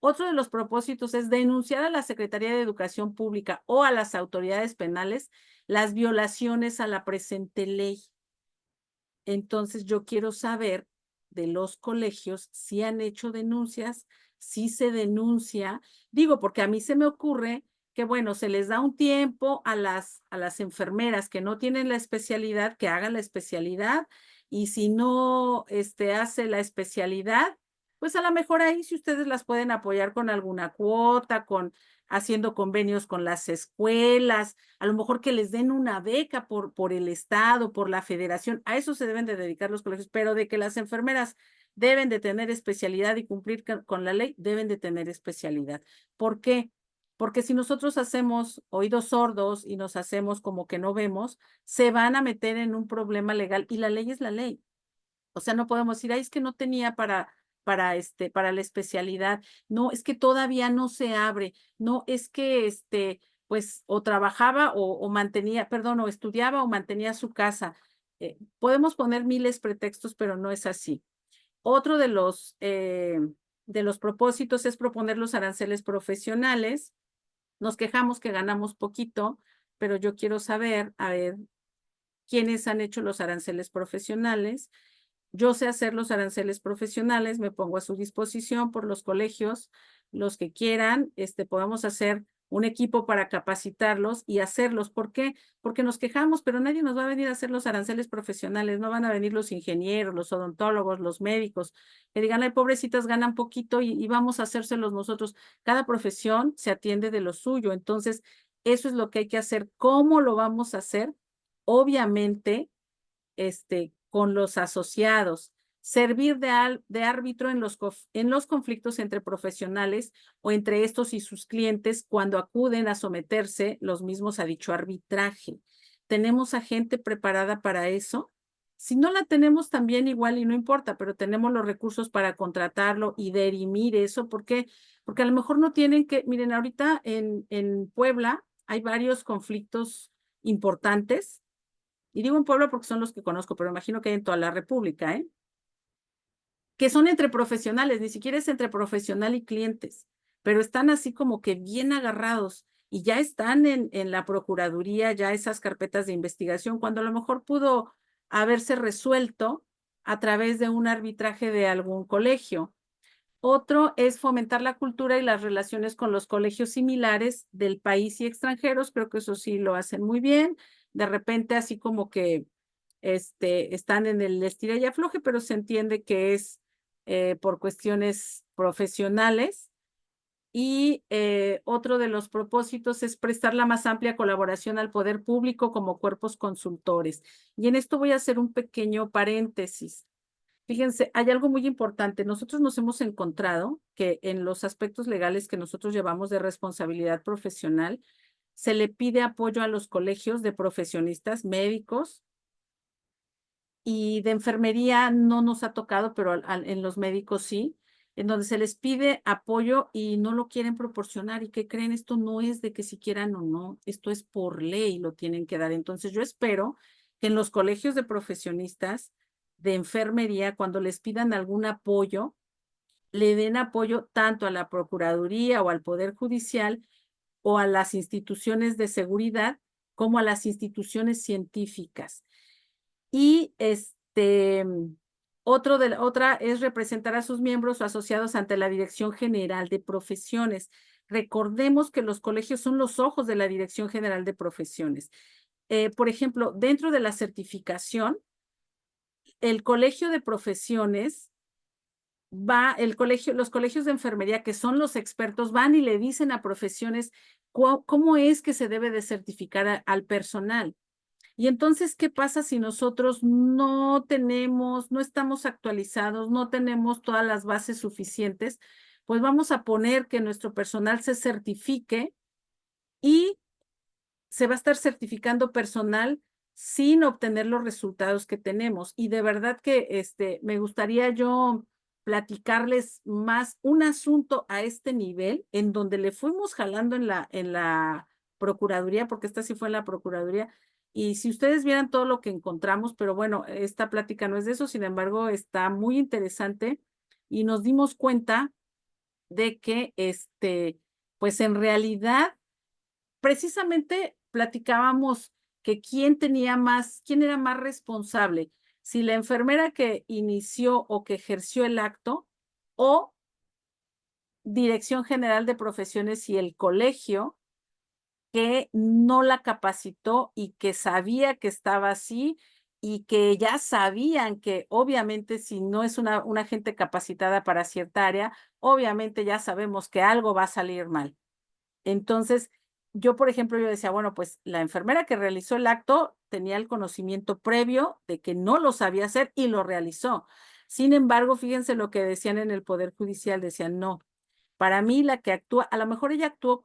Otro de los propósitos es denunciar a la Secretaría de Educación Pública o a las autoridades penales las violaciones a la presente ley. Entonces, yo quiero saber de los colegios si han hecho denuncias, si se denuncia. Digo, porque a mí se me ocurre que, bueno, se les da un tiempo a las enfermeras que no tienen la especialidad, que hagan la especialidad, y si no hace la especialidad, pues a lo mejor ahí si ustedes las pueden apoyar con alguna cuota, haciendo convenios con las escuelas, a lo mejor que les den una beca por el Estado, por la federación, a eso se deben de dedicar los colegios, pero de que las enfermeras deben de tener especialidad y cumplir con la ley, deben de tener especialidad. ¿Por qué? Porque si nosotros hacemos oídos sordos y nos hacemos como que no vemos, se van a meter en un problema legal y la ley es la ley. O sea, no podemos decir, ay, es que no tenía para la especialidad. No, es que todavía no se abre. No, es que pues, o trabajaba o mantenía, perdón, o estudiaba o mantenía su casa. Podemos poner miles pretextos, pero no es así. Otro de los propósitos es proponer los aranceles profesionales. Nos quejamos que ganamos poquito, pero yo quiero saber, a ver, quiénes han hecho los aranceles profesionales. Yo sé hacer los aranceles profesionales, me pongo a su disposición por los colegios, los que quieran, podemos hacer un equipo para capacitarlos y hacerlos. ¿Por qué? Porque nos quejamos, pero nadie nos va a venir a hacer los aranceles profesionales, no van a venir los ingenieros, los odontólogos, los médicos, que digan, ay, pobrecitas, ganan poquito y vamos a hacérselos nosotros. Cada profesión se atiende de lo suyo, entonces eso es lo que hay que hacer. ¿Cómo lo vamos a hacer? Obviamente, con los asociados, servir de árbitro en los conflictos entre profesionales o entre estos y sus clientes cuando acuden a someterse los mismos a dicho arbitraje. ¿Tenemos a gente preparada para eso? Si no la tenemos también igual y no importa, pero tenemos los recursos para contratarlo y dirimir eso. ¿Por qué? Porque a lo mejor no tienen que, miren, ahorita en Puebla hay varios conflictos importantes y digo en Puebla porque son los que conozco, pero imagino que hay en toda la República, ¿eh? Que son entre profesionales, ni siquiera es entre profesional y clientes, pero están así como que bien agarrados y ya están en la Procuraduría, ya esas carpetas de investigación, cuando a lo mejor pudo haberse resuelto a través de un arbitraje de algún colegio. Otro es fomentar la cultura y las relaciones con los colegios similares del país y extranjeros. Creo que eso sí lo hacen muy bien. De repente, así como que están en el estira y afloje, pero se entiende que es por cuestiones profesionales. Y otro de los propósitos es prestar la más amplia colaboración al poder público como cuerpos consultores. Y en esto voy a hacer un pequeño paréntesis. Fíjense, hay algo muy importante. Nosotros nos hemos encontrado que en los aspectos legales que nosotros llevamos de responsabilidad profesional, se le pide apoyo a los colegios de profesionistas médicos y de enfermería no nos ha tocado, pero en los médicos sí, en donde se les pide apoyo y no lo quieren proporcionar. ¿Y qué creen? Esto no es de que si quieran o no, esto es por ley, lo tienen que dar. Entonces yo espero que en los colegios de profesionistas de enfermería, cuando les pidan algún apoyo, le den apoyo tanto a la Procuraduría o al Poder Judicial o a las instituciones de seguridad como a las instituciones científicas. Y otra es representar a sus miembros o asociados ante la Dirección General de Profesiones. Recordemos que los colegios son los ojos de la Dirección General de Profesiones. Por ejemplo, dentro de la certificación, el Colegio de Profesiones los colegios de enfermería, que son los expertos, van y le dicen a profesiones cómo es que se debe de certificar al personal. Y entonces, ¿qué pasa si nosotros no estamos actualizados, no tenemos todas las bases suficientes? Pues vamos a poner que nuestro personal se certifique y se va a estar certificando personal sin obtener los resultados que tenemos. Y de verdad que me gustaría yo platicarles más un asunto a este nivel, en donde le fuimos jalando en la Procuraduría, porque esta sí fue en la Procuraduría, y si ustedes vieran todo lo que encontramos, pero bueno, esta plática no es de eso, sin embargo, está muy interesante y nos dimos cuenta de que, pues en realidad, precisamente platicábamos que quién era más responsable, si la enfermera que inició o que ejerció el acto o Dirección General de Profesiones y el colegio que no la capacitó y que sabía que estaba así y que ya sabían que obviamente si no es una gente capacitada para cierta área, obviamente ya sabemos que algo va a salir mal. Entonces, yo, por ejemplo, yo decía, bueno, pues la enfermera que realizó el acto tenía el conocimiento previo de que no lo sabía hacer y lo realizó. Sin embargo, fíjense lo que decían en el Poder Judicial, decían, no, para mí la que actúa, a lo mejor ella actuó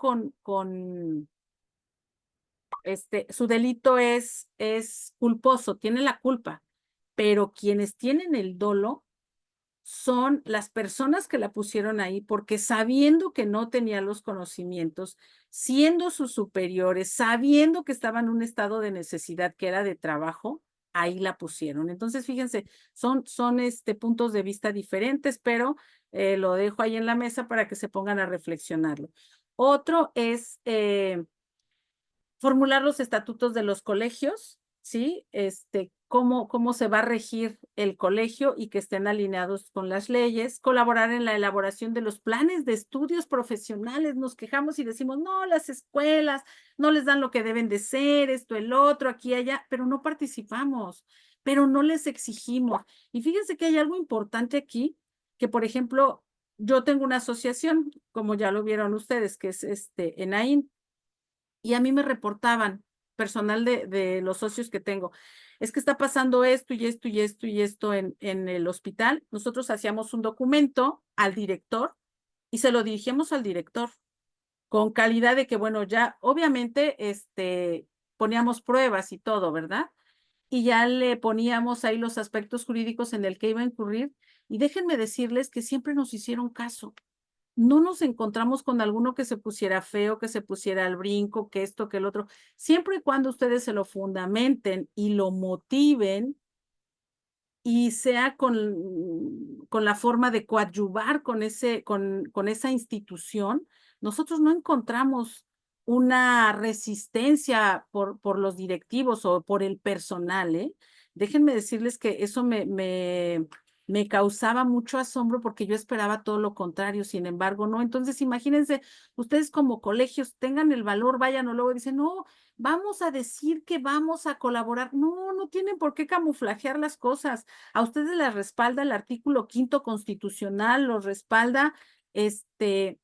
su delito es culposo, tiene la culpa, pero quienes tienen el dolo son las personas que la pusieron ahí porque sabiendo que no tenía los conocimientos, siendo sus superiores, sabiendo que estaba en un estado de necesidad que era de trabajo, ahí la pusieron. Entonces, fíjense, son puntos de vista diferentes, pero lo dejo ahí en la mesa para que se pongan a reflexionarlo. Otro es formular los estatutos de los colegios, ¿sí? Cómo se va a regir el colegio y que estén alineados con las leyes, colaborar en la elaboración de los planes de estudios profesionales. Nos quejamos y decimos, no, las escuelas no les dan lo que deben de ser, esto, el otro, aquí, allá, pero no participamos, pero no les exigimos. Y fíjense que hay algo importante aquí, que por ejemplo, yo tengo una asociación, como ya lo vieron ustedes, que es ENAIN, y a mí me reportaban, personal de los socios que tengo, es que está pasando esto y esto y esto y esto en el hospital. Nosotros hacíamos un documento al director y se lo dirigíamos al director con calidad de que, bueno, ya obviamente poníamos pruebas y todo, ¿verdad? Y ya le poníamos ahí los aspectos jurídicos en el que iba a incurrir. Y déjenme decirles que siempre nos hicieron caso. No nos encontramos con alguno que se pusiera feo, que se pusiera al brinco, que esto, que el otro. Siempre y cuando ustedes se lo fundamenten y lo motiven y sea con la forma de coadyuvar con esa institución, nosotros no encontramos una resistencia por los directivos o por el personal, ¿eh? Déjenme decirles que eso me causaba mucho asombro porque yo esperaba todo lo contrario, sin embargo, no. Entonces, imagínense, ustedes como colegios tengan el valor, vayan o luego dicen, no, vamos a decir que vamos a colaborar. No, no tienen por qué camuflajear las cosas. A ustedes les respalda el artículo 5º constitucional, los respalda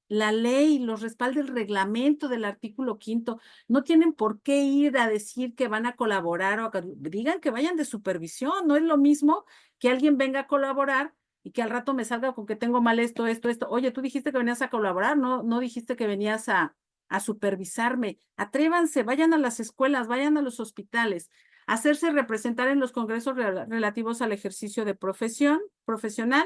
la ley, los respalda el reglamento del artículo 5º. No tienen por qué ir a decir que van a colaborar o digan que vayan de supervisión. No es lo mismo que alguien venga a colaborar y que al rato me salga con que tengo mal esto, esto, esto. Oye, tú dijiste que venías a colaborar, no dijiste que venías a supervisarme. Atrévanse, vayan a las escuelas, vayan a los hospitales, hacerse representar en los congresos relativos al ejercicio de profesional,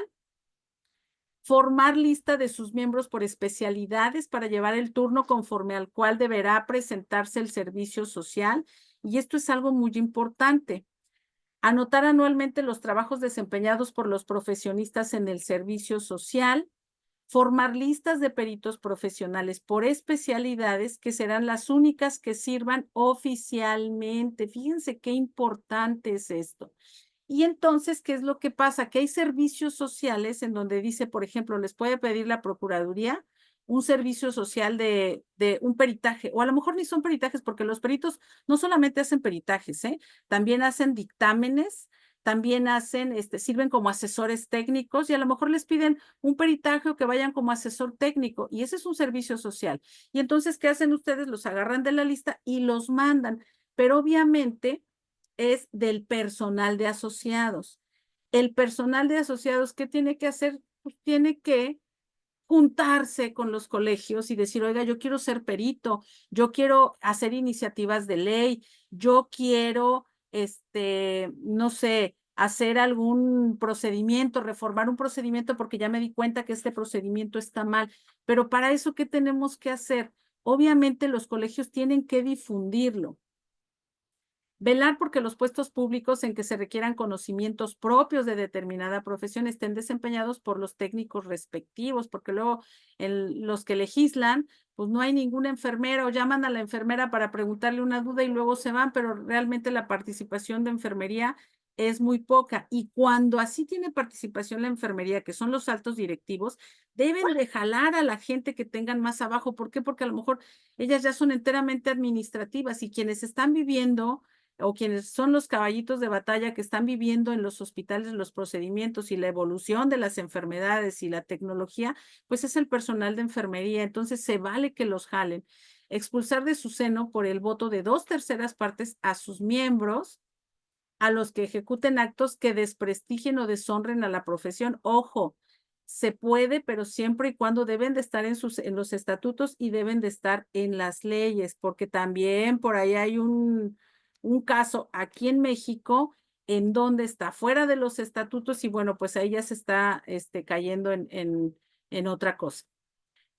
formar lista de sus miembros por especialidades para llevar el turno conforme al cual deberá presentarse el servicio social. Y esto es algo muy importante. Anotar anualmente los trabajos desempeñados por los profesionistas en el servicio social, formar listas de peritos profesionales por especialidades que serán las únicas que sirvan oficialmente. Fíjense qué importante es esto. Y entonces, ¿qué es lo que pasa? Que hay servicios sociales en donde dice, por ejemplo, les puede pedir la Procuraduría un servicio social de un peritaje, o a lo mejor ni son peritajes, porque los peritos no solamente hacen peritajes, también hacen dictámenes, también sirven como asesores técnicos y a lo mejor les piden un peritaje o que vayan como asesor técnico y ese es un servicio social. Y entonces, ¿qué hacen ustedes? Los agarran de la lista y los mandan, pero obviamente es del personal de asociados. El personal de asociados, ¿qué tiene que hacer? Pues tiene que juntarse con los colegios y decir, oiga, yo quiero ser perito, yo quiero hacer iniciativas de ley, yo quiero, no sé, hacer algún procedimiento, reformar un procedimiento porque ya me di cuenta que este procedimiento está mal. Pero para eso, ¿qué tenemos que hacer? Obviamente los colegios tienen que difundirlo. Velar porque los puestos públicos en que se requieran conocimientos propios de determinada profesión estén desempeñados por los técnicos respectivos, porque luego los que legislan, pues no hay ninguna enfermera o llaman a la enfermera para preguntarle una duda y luego se van, pero realmente la participación de enfermería es muy poca. Y cuando así tiene participación la enfermería, que son los altos directivos, deben de jalar a la gente que tengan más abajo. ¿Por qué? Porque a lo mejor ellas ya son enteramente administrativas y quienes están viviendo o quienes son los caballitos de batalla que están viviendo en los hospitales los procedimientos y la evolución de las enfermedades y la tecnología, pues es el personal de enfermería. Entonces se vale que los jalen. Expulsar de su seno por el voto de 2/3 partes a sus miembros, a los que ejecuten actos que desprestigien o deshonren a la profesión. Ojo, se puede, pero siempre y cuando deben de estar en los estatutos y deben de estar en las leyes, porque también por ahí hay un caso aquí en México en donde está fuera de los estatutos y bueno, pues ahí ya se está cayendo en otra cosa.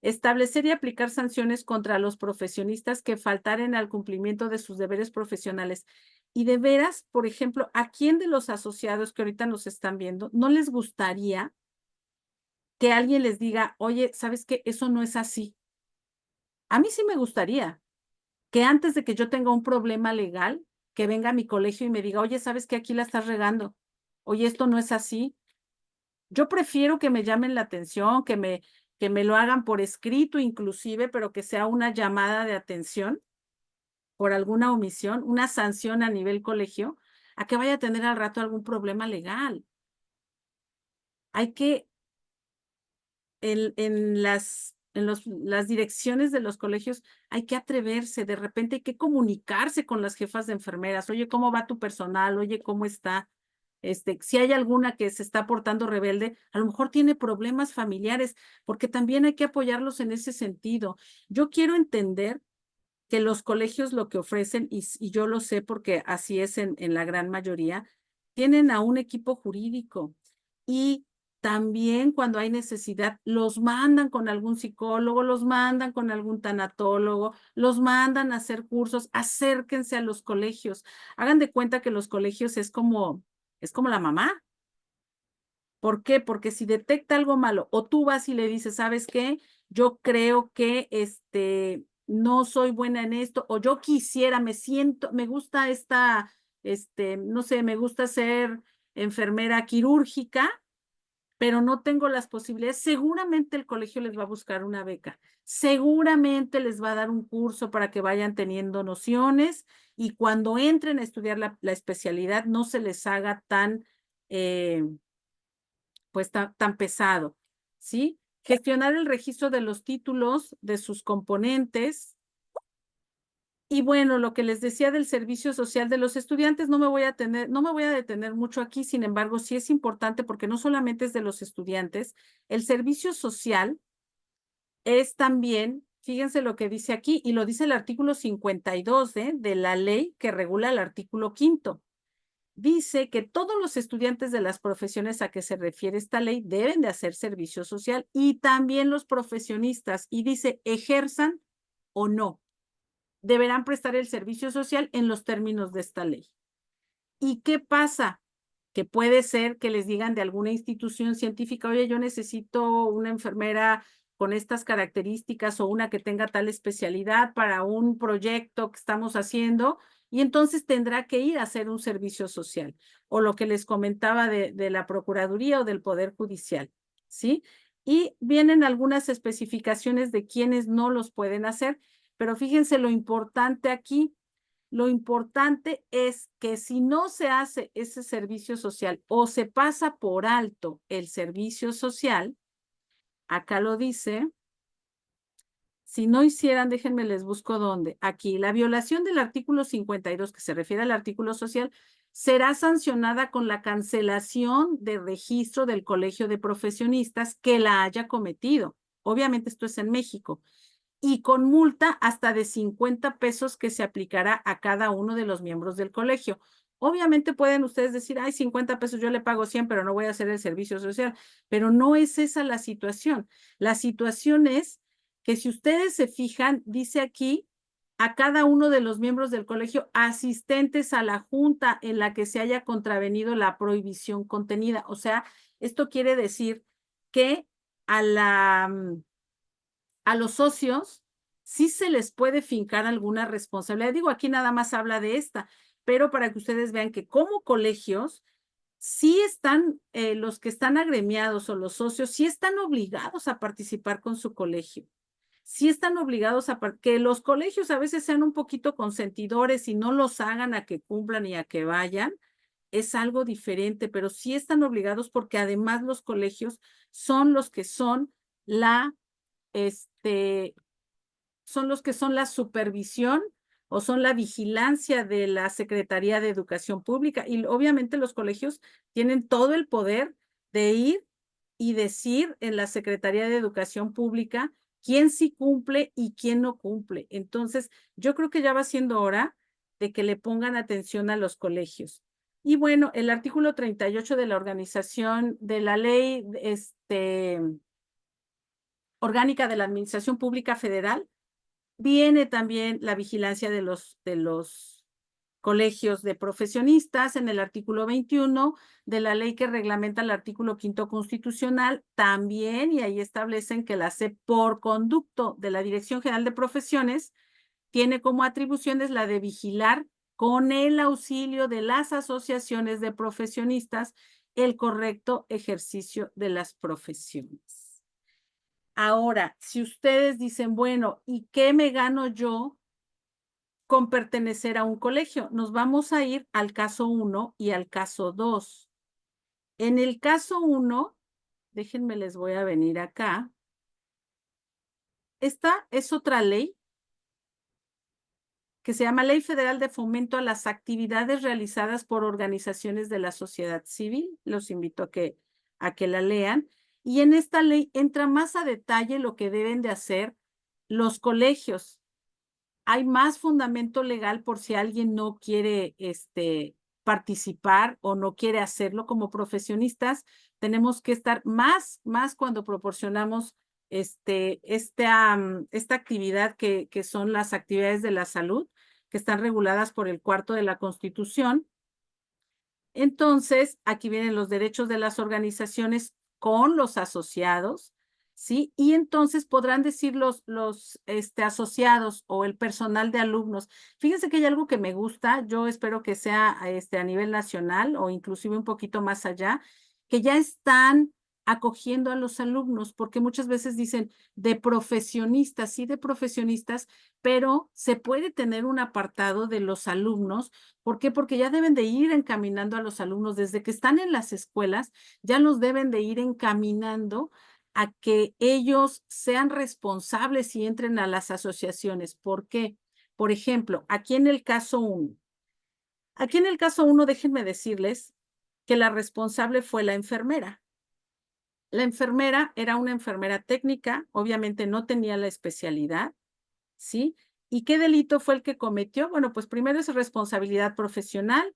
Establecer y aplicar sanciones contra los profesionistas que faltaren al cumplimiento de sus deberes profesionales. Y de veras, por ejemplo, ¿a quién de los asociados que ahorita nos están viendo no les gustaría que alguien les diga, oye, ¿sabes qué? Eso no es así? A mí sí me gustaría que antes de que yo tenga un problema legal, que venga a mi colegio y me diga, oye, ¿sabes qué? Aquí la estás regando. Oye, esto no es así. Yo prefiero que me llamen la atención, que me lo hagan por escrito inclusive, pero que sea una llamada de atención por alguna omisión, una sanción a nivel colegio, a que vaya a tener al rato algún problema legal. Hay que, las direcciones de los colegios, hay que atreverse, de repente hay que comunicarse con las jefas de enfermeras. Oye, ¿cómo va tu personal? Oye, ¿cómo está? Si hay alguna que se está portando rebelde, a lo mejor tiene problemas familiares, porque también hay que apoyarlos en ese sentido. Yo quiero entender que los colegios lo que ofrecen, y yo lo sé porque así es en la gran mayoría, tienen a un equipo jurídico y también cuando hay necesidad, los mandan con algún psicólogo, los mandan con algún tanatólogo, los mandan a hacer cursos, acérquense a los colegios. Hagan de cuenta que los colegios es como la mamá. ¿Por qué? Porque si detecta algo malo o tú vas y le dices, ¿sabes qué? Yo creo que no soy buena en esto o yo quisiera, me gusta no sé, me gusta ser enfermera quirúrgica, pero no tengo las posibilidades. Seguramente el colegio les va a buscar una beca, seguramente les va a dar un curso para que vayan teniendo nociones y cuando entren a estudiar la especialidad no se les haga pues tan pesado, ¿sí? Gestionar el registro de los títulos, de sus componentes. Y bueno, lo que les decía del servicio social de los estudiantes, no me voy a detener mucho aquí, sin embargo, sí es importante porque no solamente es de los estudiantes, el servicio social es también, fíjense lo que dice aquí, y lo dice el artículo 52 de la ley que regula el artículo 5º. Dice que todos los estudiantes de las profesiones a que se refiere esta ley deben de hacer servicio social y también los profesionistas, y dice ejerzan o no, deberán prestar el servicio social en los términos de esta ley. ¿Y qué pasa? Que puede ser que les digan de alguna institución científica, oye, yo necesito una enfermera con estas características o una que tenga tal especialidad para un proyecto que estamos haciendo, y entonces tendrá que ir a hacer un servicio social, o lo que les comentaba de la Procuraduría o del Poder Judicial, ¿sí? Y vienen algunas especificaciones de quienes no los pueden hacer, pero fíjense lo importante aquí. Lo importante es que si no se hace ese servicio social o se pasa por alto el servicio social, acá lo dice, si no hicieran, déjenme les busco dónde, aquí, la violación del artículo 52, que se refiere al artículo social, será sancionada con la cancelación de registro del colegio de profesionistas que la haya cometido. Obviamente esto es en México. Y con multa hasta de 50 pesos que se aplicará a cada uno de los miembros del colegio. Obviamente pueden ustedes decir, ay, 50 pesos yo le pago 100, pero no voy a hacer el servicio social. Pero no es esa la situación. La situación es que si ustedes se fijan, dice aquí, a cada uno de los miembros del colegio asistentes a la junta en la que se haya contravenido la prohibición contenida. O sea, esto quiere decir que a los socios sí se les puede fincar alguna responsabilidad. Digo, aquí nada más habla de esta, pero para que ustedes vean que como colegios, sí están, los que están agremiados o los socios, sí están obligados a participar con su colegio. Sí están obligados a que los colegios a veces sean un poquito consentidores y no los hagan a que cumplan y a que vayan, es algo diferente, pero sí están obligados porque además los colegios son los que son este, son los que son la supervisión o son la vigilancia de la Secretaría de Educación Pública. Y obviamente los colegios tienen todo el poder de ir y decir en la Secretaría de Educación Pública quién sí cumple y quién no cumple. Entonces, yo creo que ya va siendo hora de que le pongan atención a los colegios. Y bueno, el artículo 38 de la organización de la ley orgánica de la Administración Pública Federal viene también la vigilancia de los colegios de profesionistas en el artículo 21 de la ley que reglamenta el artículo 5º constitucional también, y ahí establecen que la SEP, por conducto de la Dirección General de Profesiones, tiene como atribuciones la de vigilar con el auxilio de las asociaciones de profesionistas el correcto ejercicio de las profesiones. Ahora, si ustedes dicen, bueno, ¿y qué me gano yo con pertenecer a un colegio? Nos vamos a ir al caso 1 y al caso 2. En el caso 1, déjenme, les voy a venir acá. Esta es otra ley que se llama Ley Federal de Fomento a las Actividades Realizadas por Organizaciones de la Sociedad Civil. Los invito a que la lean. Y en esta ley entra más a detalle lo que deben de hacer los colegios. Hay más fundamento legal por si alguien no quiere participar o no quiere hacerlo como profesionistas. Tenemos que estar más cuando proporcionamos esta actividad que son las actividades de la salud, que están reguladas por el 4º de la Constitución. Entonces, aquí vienen los derechos de las organizaciones con los asociados, ¿sí? Y entonces podrán decir los asociados o el personal de alumnos. Fíjense que hay algo que me gusta, yo espero que sea a nivel nacional o inclusive un poquito más allá, que ya están acogiendo a los alumnos, porque muchas veces dicen de profesionistas, sí, de profesionistas, pero se puede tener un apartado de los alumnos. ¿Por qué? Porque ya deben de ir encaminando a los alumnos desde que están en las escuelas, ya los deben de ir encaminando a que ellos sean responsables y entren a las asociaciones. ¿Por qué? Por ejemplo, aquí en el caso 1, déjenme decirles que la responsable fue la enfermera. La enfermera era una enfermera técnica, obviamente no tenía la especialidad, ¿sí? ¿Y qué delito fue el que cometió? Bueno, pues primero es responsabilidad profesional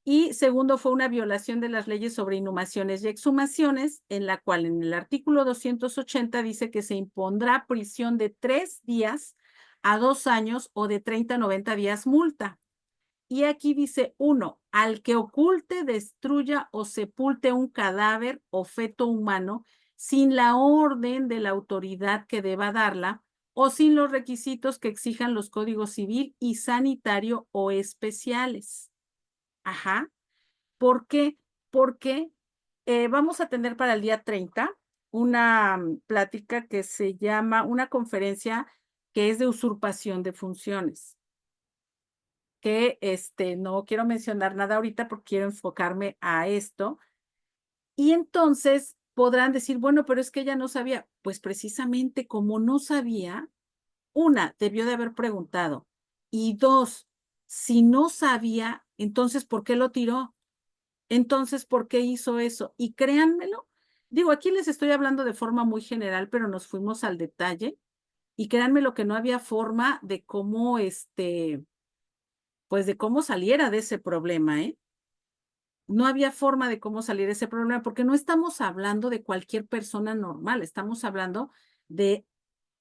y segundo fue una violación de las leyes sobre inhumaciones y exhumaciones, en la cual en el artículo 280 dice que se impondrá prisión de 3 días a 2 años o de 30 a 90 días multa. Y aquí dice 1, al que oculte, destruya o sepulte un cadáver o feto humano sin la orden de la autoridad que deba darla o sin los requisitos que exijan los códigos civil y sanitario o especiales. Ajá. ¿Por qué? Porque vamos a tener para el día 30 una plática que se llama, una conferencia que es de usurpación de funciones, que no quiero mencionar nada ahorita porque quiero enfocarme a esto. Y entonces podrán decir, bueno, pero es que ella no sabía. Pues precisamente como no sabía, una, debió de haber preguntado. Y dos, si no sabía, entonces, ¿por qué lo tiró? Entonces, ¿por qué hizo eso? Y créanmelo, digo, aquí les estoy hablando de forma muy general, pero nos fuimos al detalle. Y créanme lo que no había forma de cómo, pues de cómo saliera de ese problema, ¿eh? No había forma de cómo salir de ese problema, porque no estamos hablando de cualquier persona normal, estamos hablando de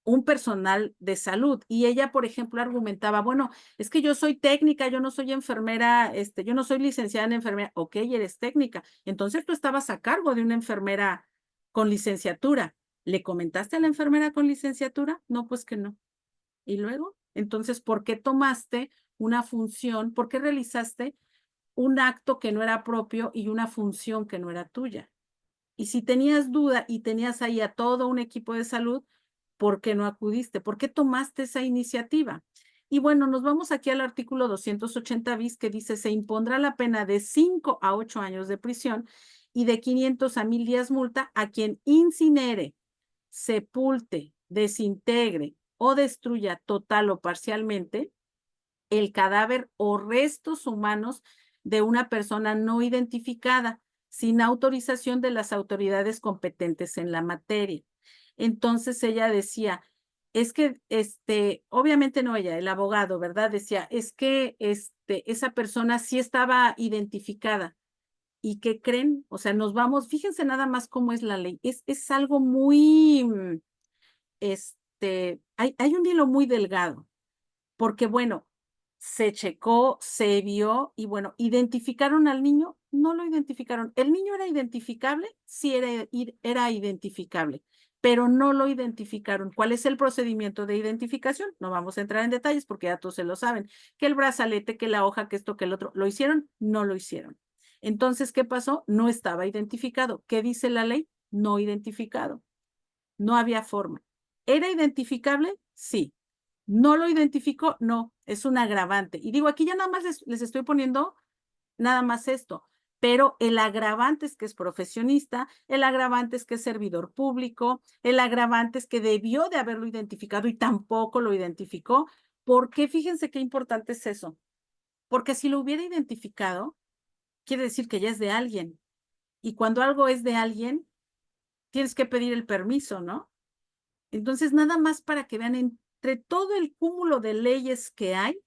un personal de salud. Y ella, por ejemplo, argumentaba, bueno, es que yo soy técnica, yo no soy enfermera, yo no soy licenciada en enfermería. Ok, eres técnica. Entonces tú estabas a cargo de una enfermera con licenciatura. ¿Le comentaste a la enfermera con licenciatura? No, pues que no. ¿Y luego? Entonces, ¿por qué tomaste una función? ¿Por qué realizaste un acto que no era propio y una función que no era tuya? Y si tenías duda y tenías ahí a todo un equipo de salud, ¿por qué no acudiste? ¿Por qué tomaste esa iniciativa? Y bueno, nos vamos aquí al artículo 280 bis que dice, se impondrá la pena de 5 a 8 años de prisión y de 500 a 1000 días multa a quien incinere, sepulte, desintegre o destruya total o parcialmente el cadáver o restos humanos de una persona no identificada sin autorización de las autoridades competentes en la materia. Entonces ella decía, es que, obviamente no ella, el abogado, ¿verdad? Decía, es que, esa persona sí estaba identificada. ¿Y qué creen? O sea, nos vamos, fíjense nada más cómo es la ley. Es algo muy, hay un hilo muy delgado porque bueno, se checó, se vio y bueno, ¿identificaron al niño? No lo identificaron. ¿El niño era identificable? Sí, era identificable, pero no lo identificaron. ¿Cuál es el procedimiento de identificación? No vamos a entrar en detalles porque ya todos se lo saben. Que el brazalete, que la hoja, que esto, que el otro. ¿Lo hicieron? No lo hicieron. Entonces, ¿qué pasó? No estaba identificado. ¿Qué dice la ley? No identificado. No había forma. ¿Era identificable? Sí. ¿No lo identificó? No, es un agravante. Y digo, aquí ya nada más les estoy poniendo nada más esto, pero el agravante es que es profesionista, el agravante es que es servidor público, el agravante es que debió de haberlo identificado y tampoco lo identificó. ¿Por qué? Fíjense qué importante es eso. Porque si lo hubiera identificado, quiere decir que ya es de alguien. Y cuando algo es de alguien, tienes que pedir el permiso, ¿no? Entonces, nada más para que vean entre todo el cúmulo de leyes que hay,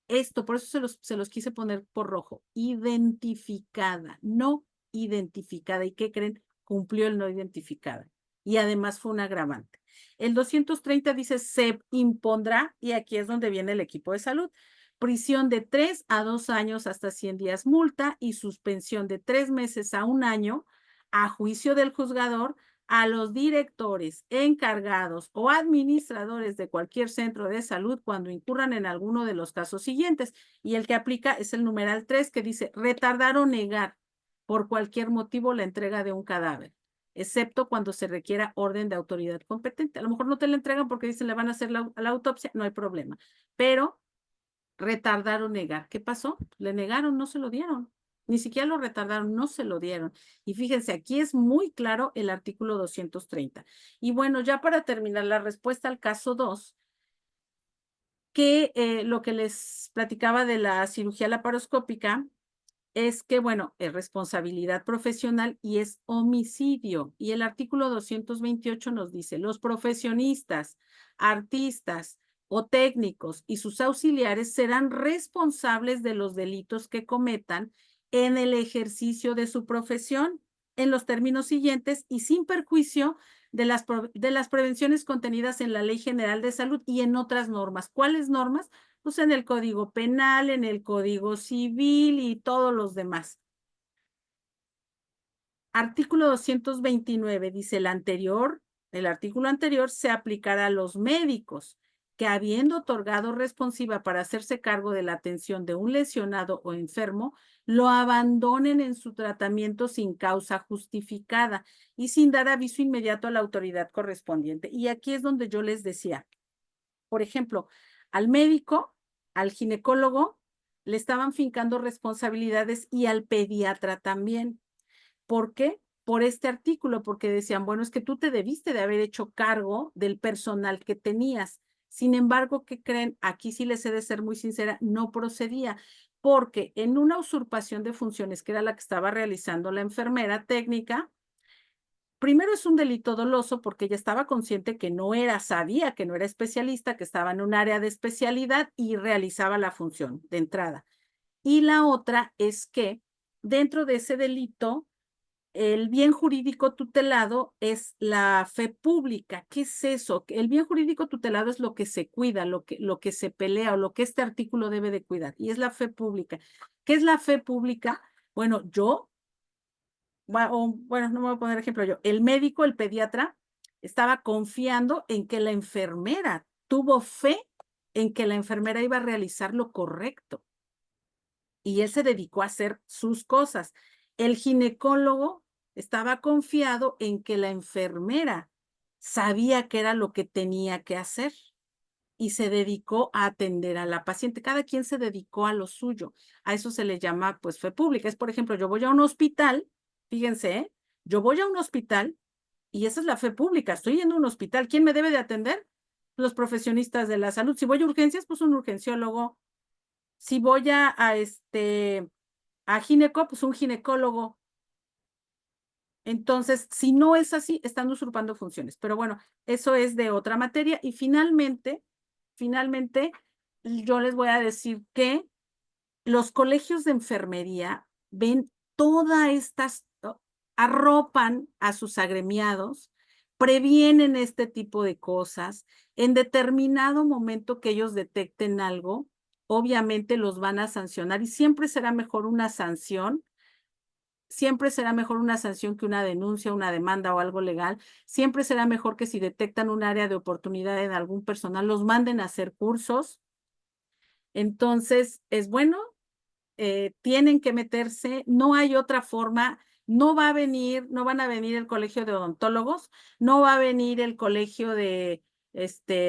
esto, por eso se los quise poner por rojo, identificada, no identificada. ¿Y qué creen? Cumplió el no identificada. Y además fue un agravante. El 230 dice, se impondrá, y aquí es donde viene el equipo de salud, prisión de 3 a 2 años hasta 100 días multa y suspensión de 3 meses a 1 año a juicio del juzgador a los directores, encargados o administradores de cualquier centro de salud cuando incurran en alguno de los casos siguientes. Y el que aplica es el numeral 3 que dice retardar o negar por cualquier motivo la entrega de un cadáver, excepto cuando se requiera orden de autoridad competente. A lo mejor no te la entregan porque dicen le van a hacer la autopsia, no hay problema. Pero retardar o negar. ¿Qué pasó? Le negaron, no se lo dieron. Ni siquiera lo retardaron, no se lo dieron. Y fíjense, aquí es muy claro el artículo 230. Y bueno, ya para terminar la respuesta al caso 2, que lo que les platicaba de la cirugía laparoscópica es que, bueno, es responsabilidad profesional y es homicidio. Y el artículo 228 nos dice, los profesionistas, artistas o técnicos y sus auxiliares serán responsables de los delitos que cometan en el ejercicio de su profesión en los términos siguientes y sin perjuicio de las prevenciones contenidas en la Ley General de Salud y en otras normas. ¿Cuáles normas? Pues en el Código Penal, en el Código Civil y todos los demás. Artículo 229 dice el artículo anterior se aplicará a los médicos que habiendo otorgado responsiva para hacerse cargo de la atención de un lesionado o enfermo, lo abandonen en su tratamiento sin causa justificada y sin dar aviso inmediato a la autoridad correspondiente. Y aquí es donde yo les decía, por ejemplo, al médico, al ginecólogo, le estaban fincando responsabilidades y al pediatra también. ¿Por qué? Por este artículo, porque decían, bueno, es que tú te debiste de haber hecho cargo del personal que tenías. Sin embargo, ¿qué creen? Aquí sí les he de ser muy sincera, no procedía, porque en una usurpación de funciones, que era la que estaba realizando la enfermera técnica, primero es un delito doloso porque ella estaba consciente que no era, sabía que no era especialista, que estaba en un área de especialidad y realizaba la función de entrada. Y la otra es que dentro de ese delito el bien jurídico tutelado es la fe pública. ¿Qué es eso? El bien jurídico tutelado es lo que se cuida, lo que se pelea o lo que este artículo debe de cuidar. Y es la fe pública. ¿Qué es la fe pública? Bueno, bueno, no me voy a poner ejemplo yo. El médico, el pediatra, estaba confiando en que la enfermera tuvo fe en que la enfermera iba a realizar lo correcto. Y él se dedicó a hacer sus cosas. El ginecólogo estaba confiado en que la enfermera sabía que era lo que tenía que hacer y se dedicó a atender a la paciente. Cada quien se dedicó a lo suyo. A eso se le llama, pues, fe pública. Es, por ejemplo, yo voy a un hospital, fíjense, ¿eh? Yo voy a un hospital y esa es la fe pública. Estoy yendo a un hospital. ¿Quién me debe de atender? Los profesionistas de la salud. Si voy a urgencias, pues un urgenciólogo. Si voy a gineco, pues un ginecólogo. Entonces, si no es así, están usurpando funciones. Pero bueno, eso es de otra materia. Y finalmente, yo les voy a decir que los colegios de enfermería ven todas estas, arropan a sus agremiados, previenen este tipo de cosas. En determinado momento que ellos detecten algo, obviamente los van a sancionar y siempre será mejor una sanción que una denuncia, una demanda o algo legal. Siempre será mejor que si detectan un área de oportunidad en algún personal, los manden a hacer cursos. Entonces, es bueno, tienen que meterse, no hay otra forma, no van a venir el colegio de odontólogos, no va a venir el colegio de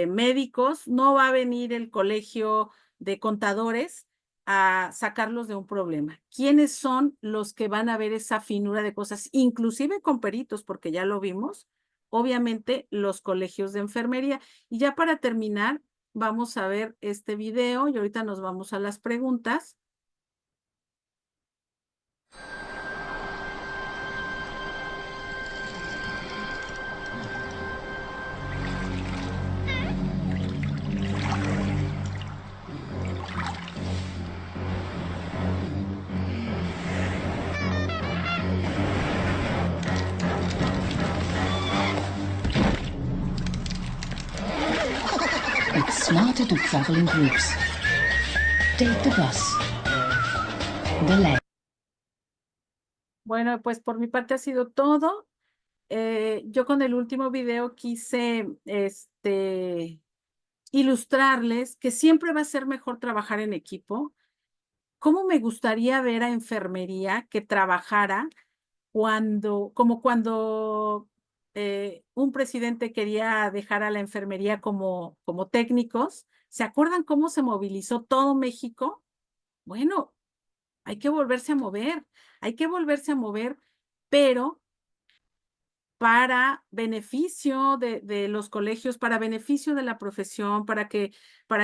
médicos, no va a venir el colegio de contadores a sacarlos de un problema. ¿Quiénes son los que van a ver esa finura de cosas, inclusive con peritos, porque ya lo vimos? Obviamente los colegios de enfermería. Y ya para terminar, vamos a ver este video y ahorita nos vamos a las preguntas. It's smarter to travel in groups. Take the bus. Delay. Bueno, pues por mi parte ha sido todo. Yo con el último video quise ilustrarles que siempre va a ser mejor trabajar en equipo. ¿Cómo me gustaría ver a enfermería que trabajara como cuando un presidente quería dejar a la enfermería como técnicos? ¿Se acuerdan cómo se movilizó todo México? Bueno, hay que volverse a mover, pero para beneficio de los colegios, para beneficio de la profesión, para que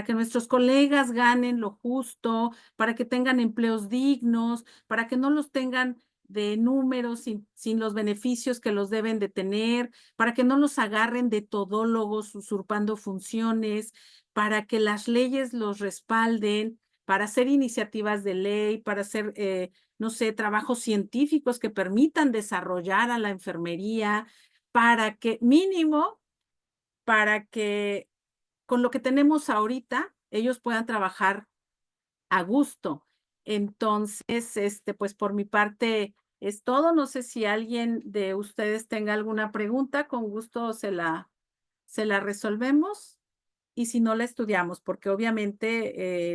nuestros colegas ganen lo justo, para que tengan empleos dignos, para que no los tengan de números sin los beneficios que los deben de tener, para que no los agarren de todólogos usurpando funciones, para que las leyes los respalden, para hacer iniciativas de ley, para hacer no sé, trabajos científicos que permitan desarrollar a la enfermería, para que con lo que tenemos ahorita, ellos puedan trabajar a gusto. Entonces, pues por mi parte es todo. No sé si alguien de ustedes tenga alguna pregunta, con gusto se la resolvemos y si no la estudiamos, porque obviamente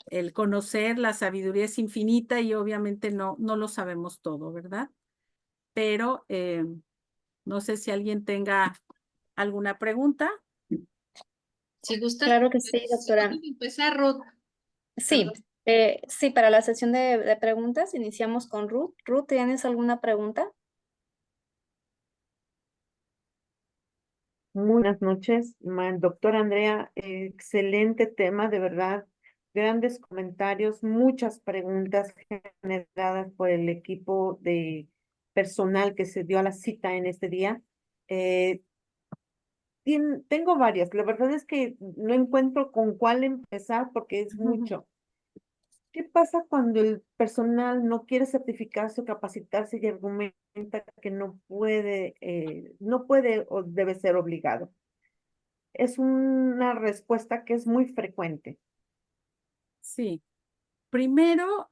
el conocer la sabiduría es infinita y obviamente no lo sabemos todo, ¿verdad? Pero no sé si alguien tenga alguna pregunta. Si gustas, Claro que sí, doctora. empezar, Ruth. Sí, sí, para la sesión de preguntas iniciamos con Ruth. Ruth, ¿tienes alguna pregunta? Buenas noches, doctora Andrea. Excelente tema, de verdad. Grandes comentarios, muchas preguntas generadas por el equipo de personal que se dio a la cita en este día. Eh, Tengo varias. La verdad es que no encuentro con cuál empezar porque es mucho. ¿Qué pasa cuando el personal no quiere certificarse o capacitarse y argumenta que no puede o debe ser obligado? Es una respuesta que es muy frecuente. Sí. Primero,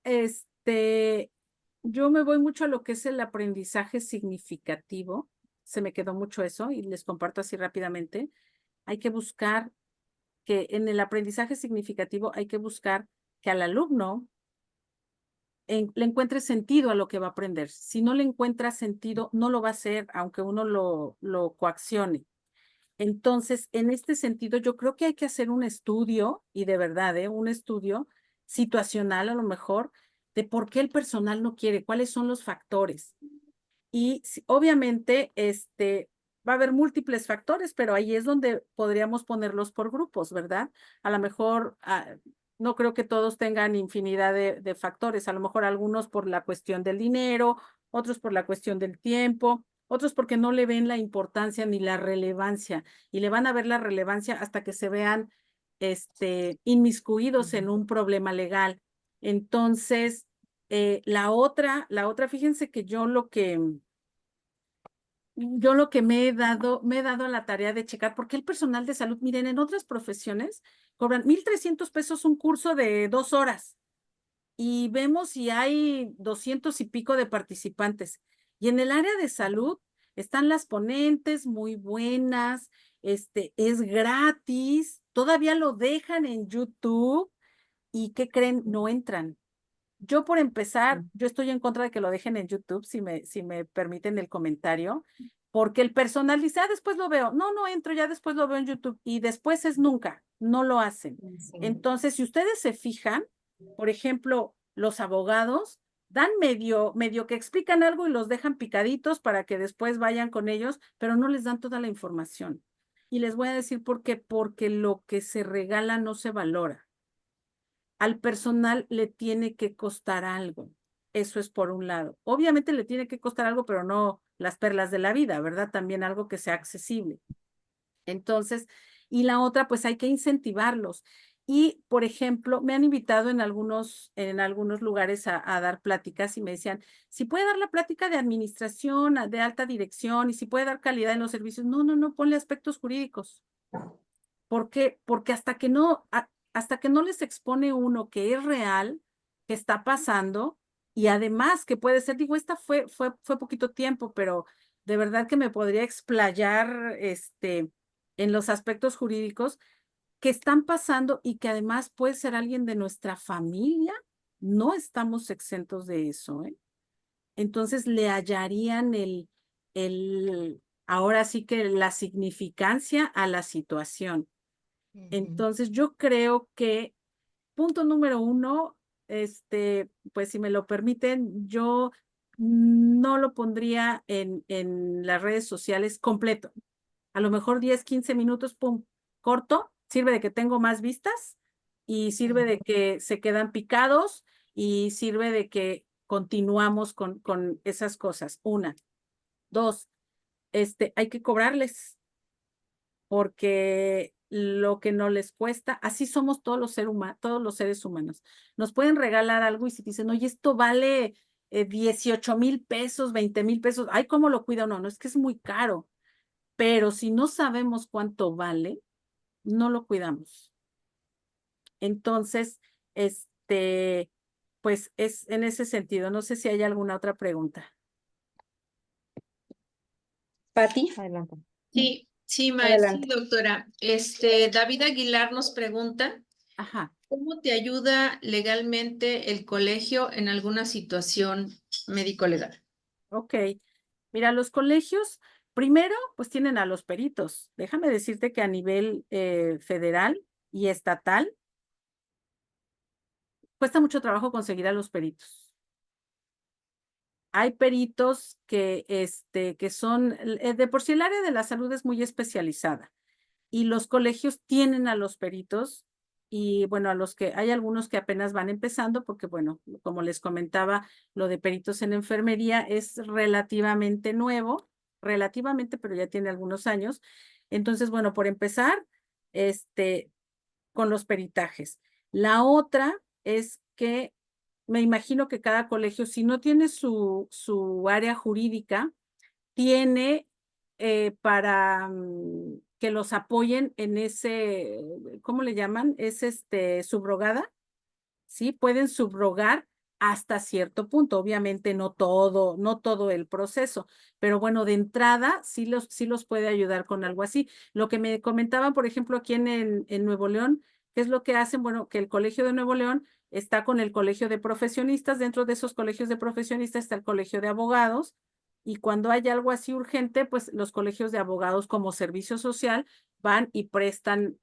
yo me voy mucho a lo que es el aprendizaje significativo. Se me quedó mucho eso y les comparto así rápidamente. Hay que buscar que en el aprendizaje significativo hay que buscar que al alumno le encuentre sentido a lo que va a aprender. Si no le encuentra sentido, no lo va a hacer, aunque uno lo coaccione. Entonces, en este sentido, yo creo que hay que hacer un estudio, y de verdad, un estudio situacional a lo mejor, de por qué el personal no quiere, cuáles son los factores. Y obviamente, va a haber múltiples factores, pero ahí es donde podríamos ponerlos por grupos, ¿verdad? A lo mejor, no creo que todos tengan infinidad de factores, a lo mejor algunos por la cuestión del dinero, otros por la cuestión del tiempo, otros porque no le ven la importancia ni la relevancia, y le van a ver la relevancia hasta que se vean, inmiscuidos en un problema legal. Entonces, fíjense que yo lo que me he dado a la tarea de checar, porque el personal de salud, miren, en otras profesiones cobran 1,300 pesos un curso de 2 horas y vemos si hay 200 y pico de participantes. Y en el área de salud están las ponentes muy buenas, es gratis, todavía lo dejan en YouTube y ¿qué creen? No entran. Yo por empezar, yo estoy en contra de que lo dejen en YouTube, si me permiten el comentario, porque el personal dice, después lo veo. No, no entro, ya después lo veo en YouTube. Y después es nunca, no lo hacen. Entonces, si ustedes se fijan, por ejemplo, los abogados dan medio que explican algo y los dejan picaditos para que después vayan con ellos, pero no les dan toda la información. Y les voy a decir por qué, porque lo que se regala no se valora. Al personal le tiene que costar algo. Eso es por un lado. Obviamente le tiene que costar algo, pero no las perlas de la vida, ¿verdad? También algo que sea accesible. Entonces, y la otra, pues hay que incentivarlos. Y, por ejemplo, me han invitado en algunos lugares a dar pláticas y me decían, si puede dar la plática de administración, de alta dirección, y si puede dar calidad en los servicios. No, no, no, ponle aspectos jurídicos. ¿Por qué? Porque hasta que no les expone uno que es real, que está pasando, y además que puede ser, digo, esta fue poquito tiempo, pero de verdad que me podría explayar en los aspectos jurídicos que están pasando y que además puede ser alguien de nuestra familia. No estamos exentos de eso, ¿eh? Entonces le hallarían ahora sí que la significancia a la situación. Entonces, yo creo que punto número 1, pues si me lo permiten, yo no lo pondría en las redes sociales completo. A lo mejor 10, 15 minutos, pum, corto, sirve de que tengo más vistas y sirve de que se quedan picados y sirve de que continuamos con esas cosas. 1. 2, hay que cobrarles porque lo que no les cuesta, así somos todos los seres humanos. Nos pueden regalar algo y si dicen, oye, esto vale 18,000 pesos, 20,000 pesos, ay, ¿cómo lo cuida? No, es que es muy caro, pero si no sabemos cuánto vale, no lo cuidamos. Entonces, pues es en ese sentido. No sé si hay alguna otra pregunta. Pati, Adelante. Sí, sí, adelante. doctora. David Aguilar nos pregunta, Ajá. ¿cómo te ayuda legalmente el colegio en alguna situación médico-legal? Ok. Mira, los colegios, primero, pues tienen a los peritos. Déjame decirte que a nivel federal y estatal, cuesta mucho trabajo conseguir a los peritos. Hay peritos que son, de por sí el área de la salud es muy especializada y los colegios tienen a los peritos y bueno, hay algunos que apenas van empezando porque bueno, como les comentaba, lo de peritos en enfermería es relativamente nuevo, pero ya tiene algunos años. Entonces, bueno, por empezar, con los peritajes. La otra es que me imagino que cada colegio, si no tiene su área jurídica, tiene para que los apoyen en ese, ¿cómo le llaman? Es subrogada, ¿sí? Pueden subrogar hasta cierto punto, obviamente no todo el proceso, pero bueno, de entrada sí los puede ayudar con algo así. Lo que me comentaban, por ejemplo, aquí en Nuevo León, ¿qué es lo que hacen? Bueno, que el Colegio de Nuevo León está con el Colegio de Profesionistas, dentro de esos colegios de profesionistas está el Colegio de Abogados, y cuando hay algo así urgente, pues los colegios de abogados como servicio social van y prestan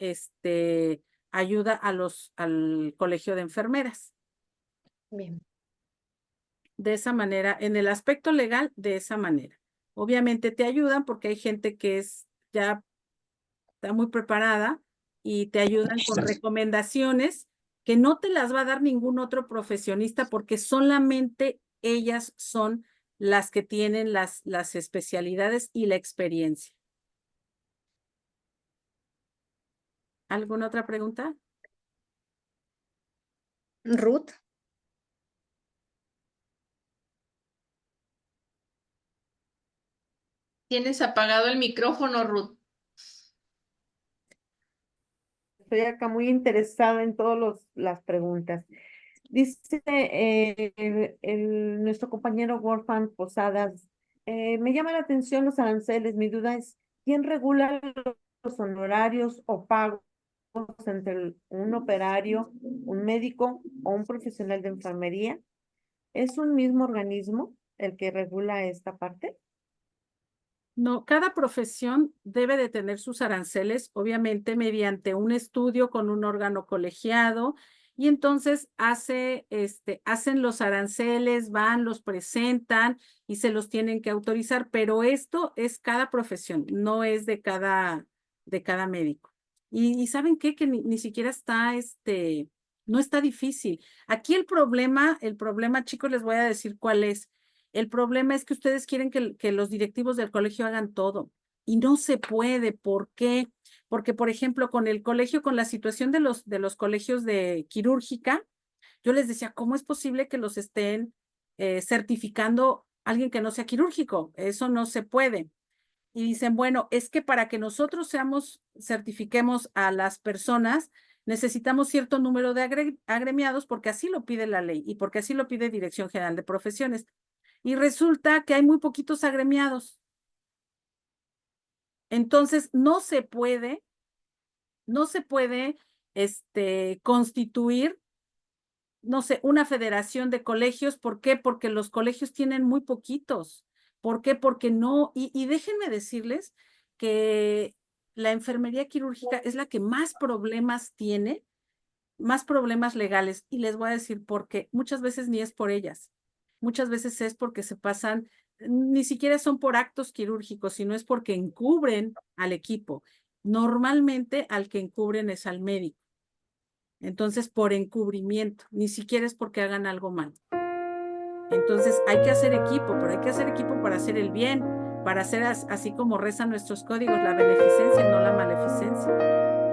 ayuda al colegio de enfermeras. Bien. De esa manera, en el aspecto legal, de esa manera. Obviamente te ayudan porque hay gente que ya está muy preparada y te ayudan con recomendaciones que no te las va a dar ningún otro profesionista porque solamente ellas son las que tienen las especialidades y la experiencia. ¿Alguna otra pregunta? Ruth. Tienes apagado el micrófono, Ruth. Estoy acá muy interesada en todas las preguntas. Dice nuestro compañero Wolfgang Posadas, me llama la atención los aranceles. Mi duda es, ¿quién regula los honorarios o pagos entre un operario, un médico o un profesional de enfermería? ¿Es un mismo organismo el que regula esta parte? No, cada profesión debe de tener sus aranceles, obviamente mediante un estudio con un órgano colegiado, y entonces hacen los aranceles, van, los presentan y se los tienen que autorizar, pero esto es cada profesión, no es de cada médico. Y ¿saben qué? Que ni siquiera está, no está difícil. Aquí el problema, chicos, les voy a decir cuál es. El problema es que ustedes quieren que los directivos del colegio hagan todo y no se puede. ¿Por qué? Porque, por ejemplo, con el colegio, con la situación de los colegios de quirúrgica, yo les decía, ¿cómo es posible que los estén certificando alguien que no sea quirúrgico? Eso no se puede. Y dicen, bueno, es que para que nosotros certifiquemos a las personas, necesitamos cierto número de agremiados porque así lo pide la ley y porque así lo pide Dirección General de Profesiones. Y resulta que hay muy poquitos agremiados. Entonces, no se puede constituir, no sé, una federación de colegios. ¿Por qué? Porque los colegios tienen muy poquitos. ¿Por qué? Porque no, y déjenme decirles que la enfermería quirúrgica es la que más problemas tiene, más problemas legales, y les voy a decir por qué. Muchas veces ni es por ellas, muchas veces es porque se pasan, ni siquiera son por actos quirúrgicos, sino es porque encubren al equipo. Normalmente al que encubren es al médico. Entonces, por encubrimiento, ni siquiera es porque hagan algo mal. Entonces, hay que hacer equipo, pero hay que hacer equipo para hacer el bien, para hacer así como rezan nuestros códigos, la beneficencia, no la maleficencia.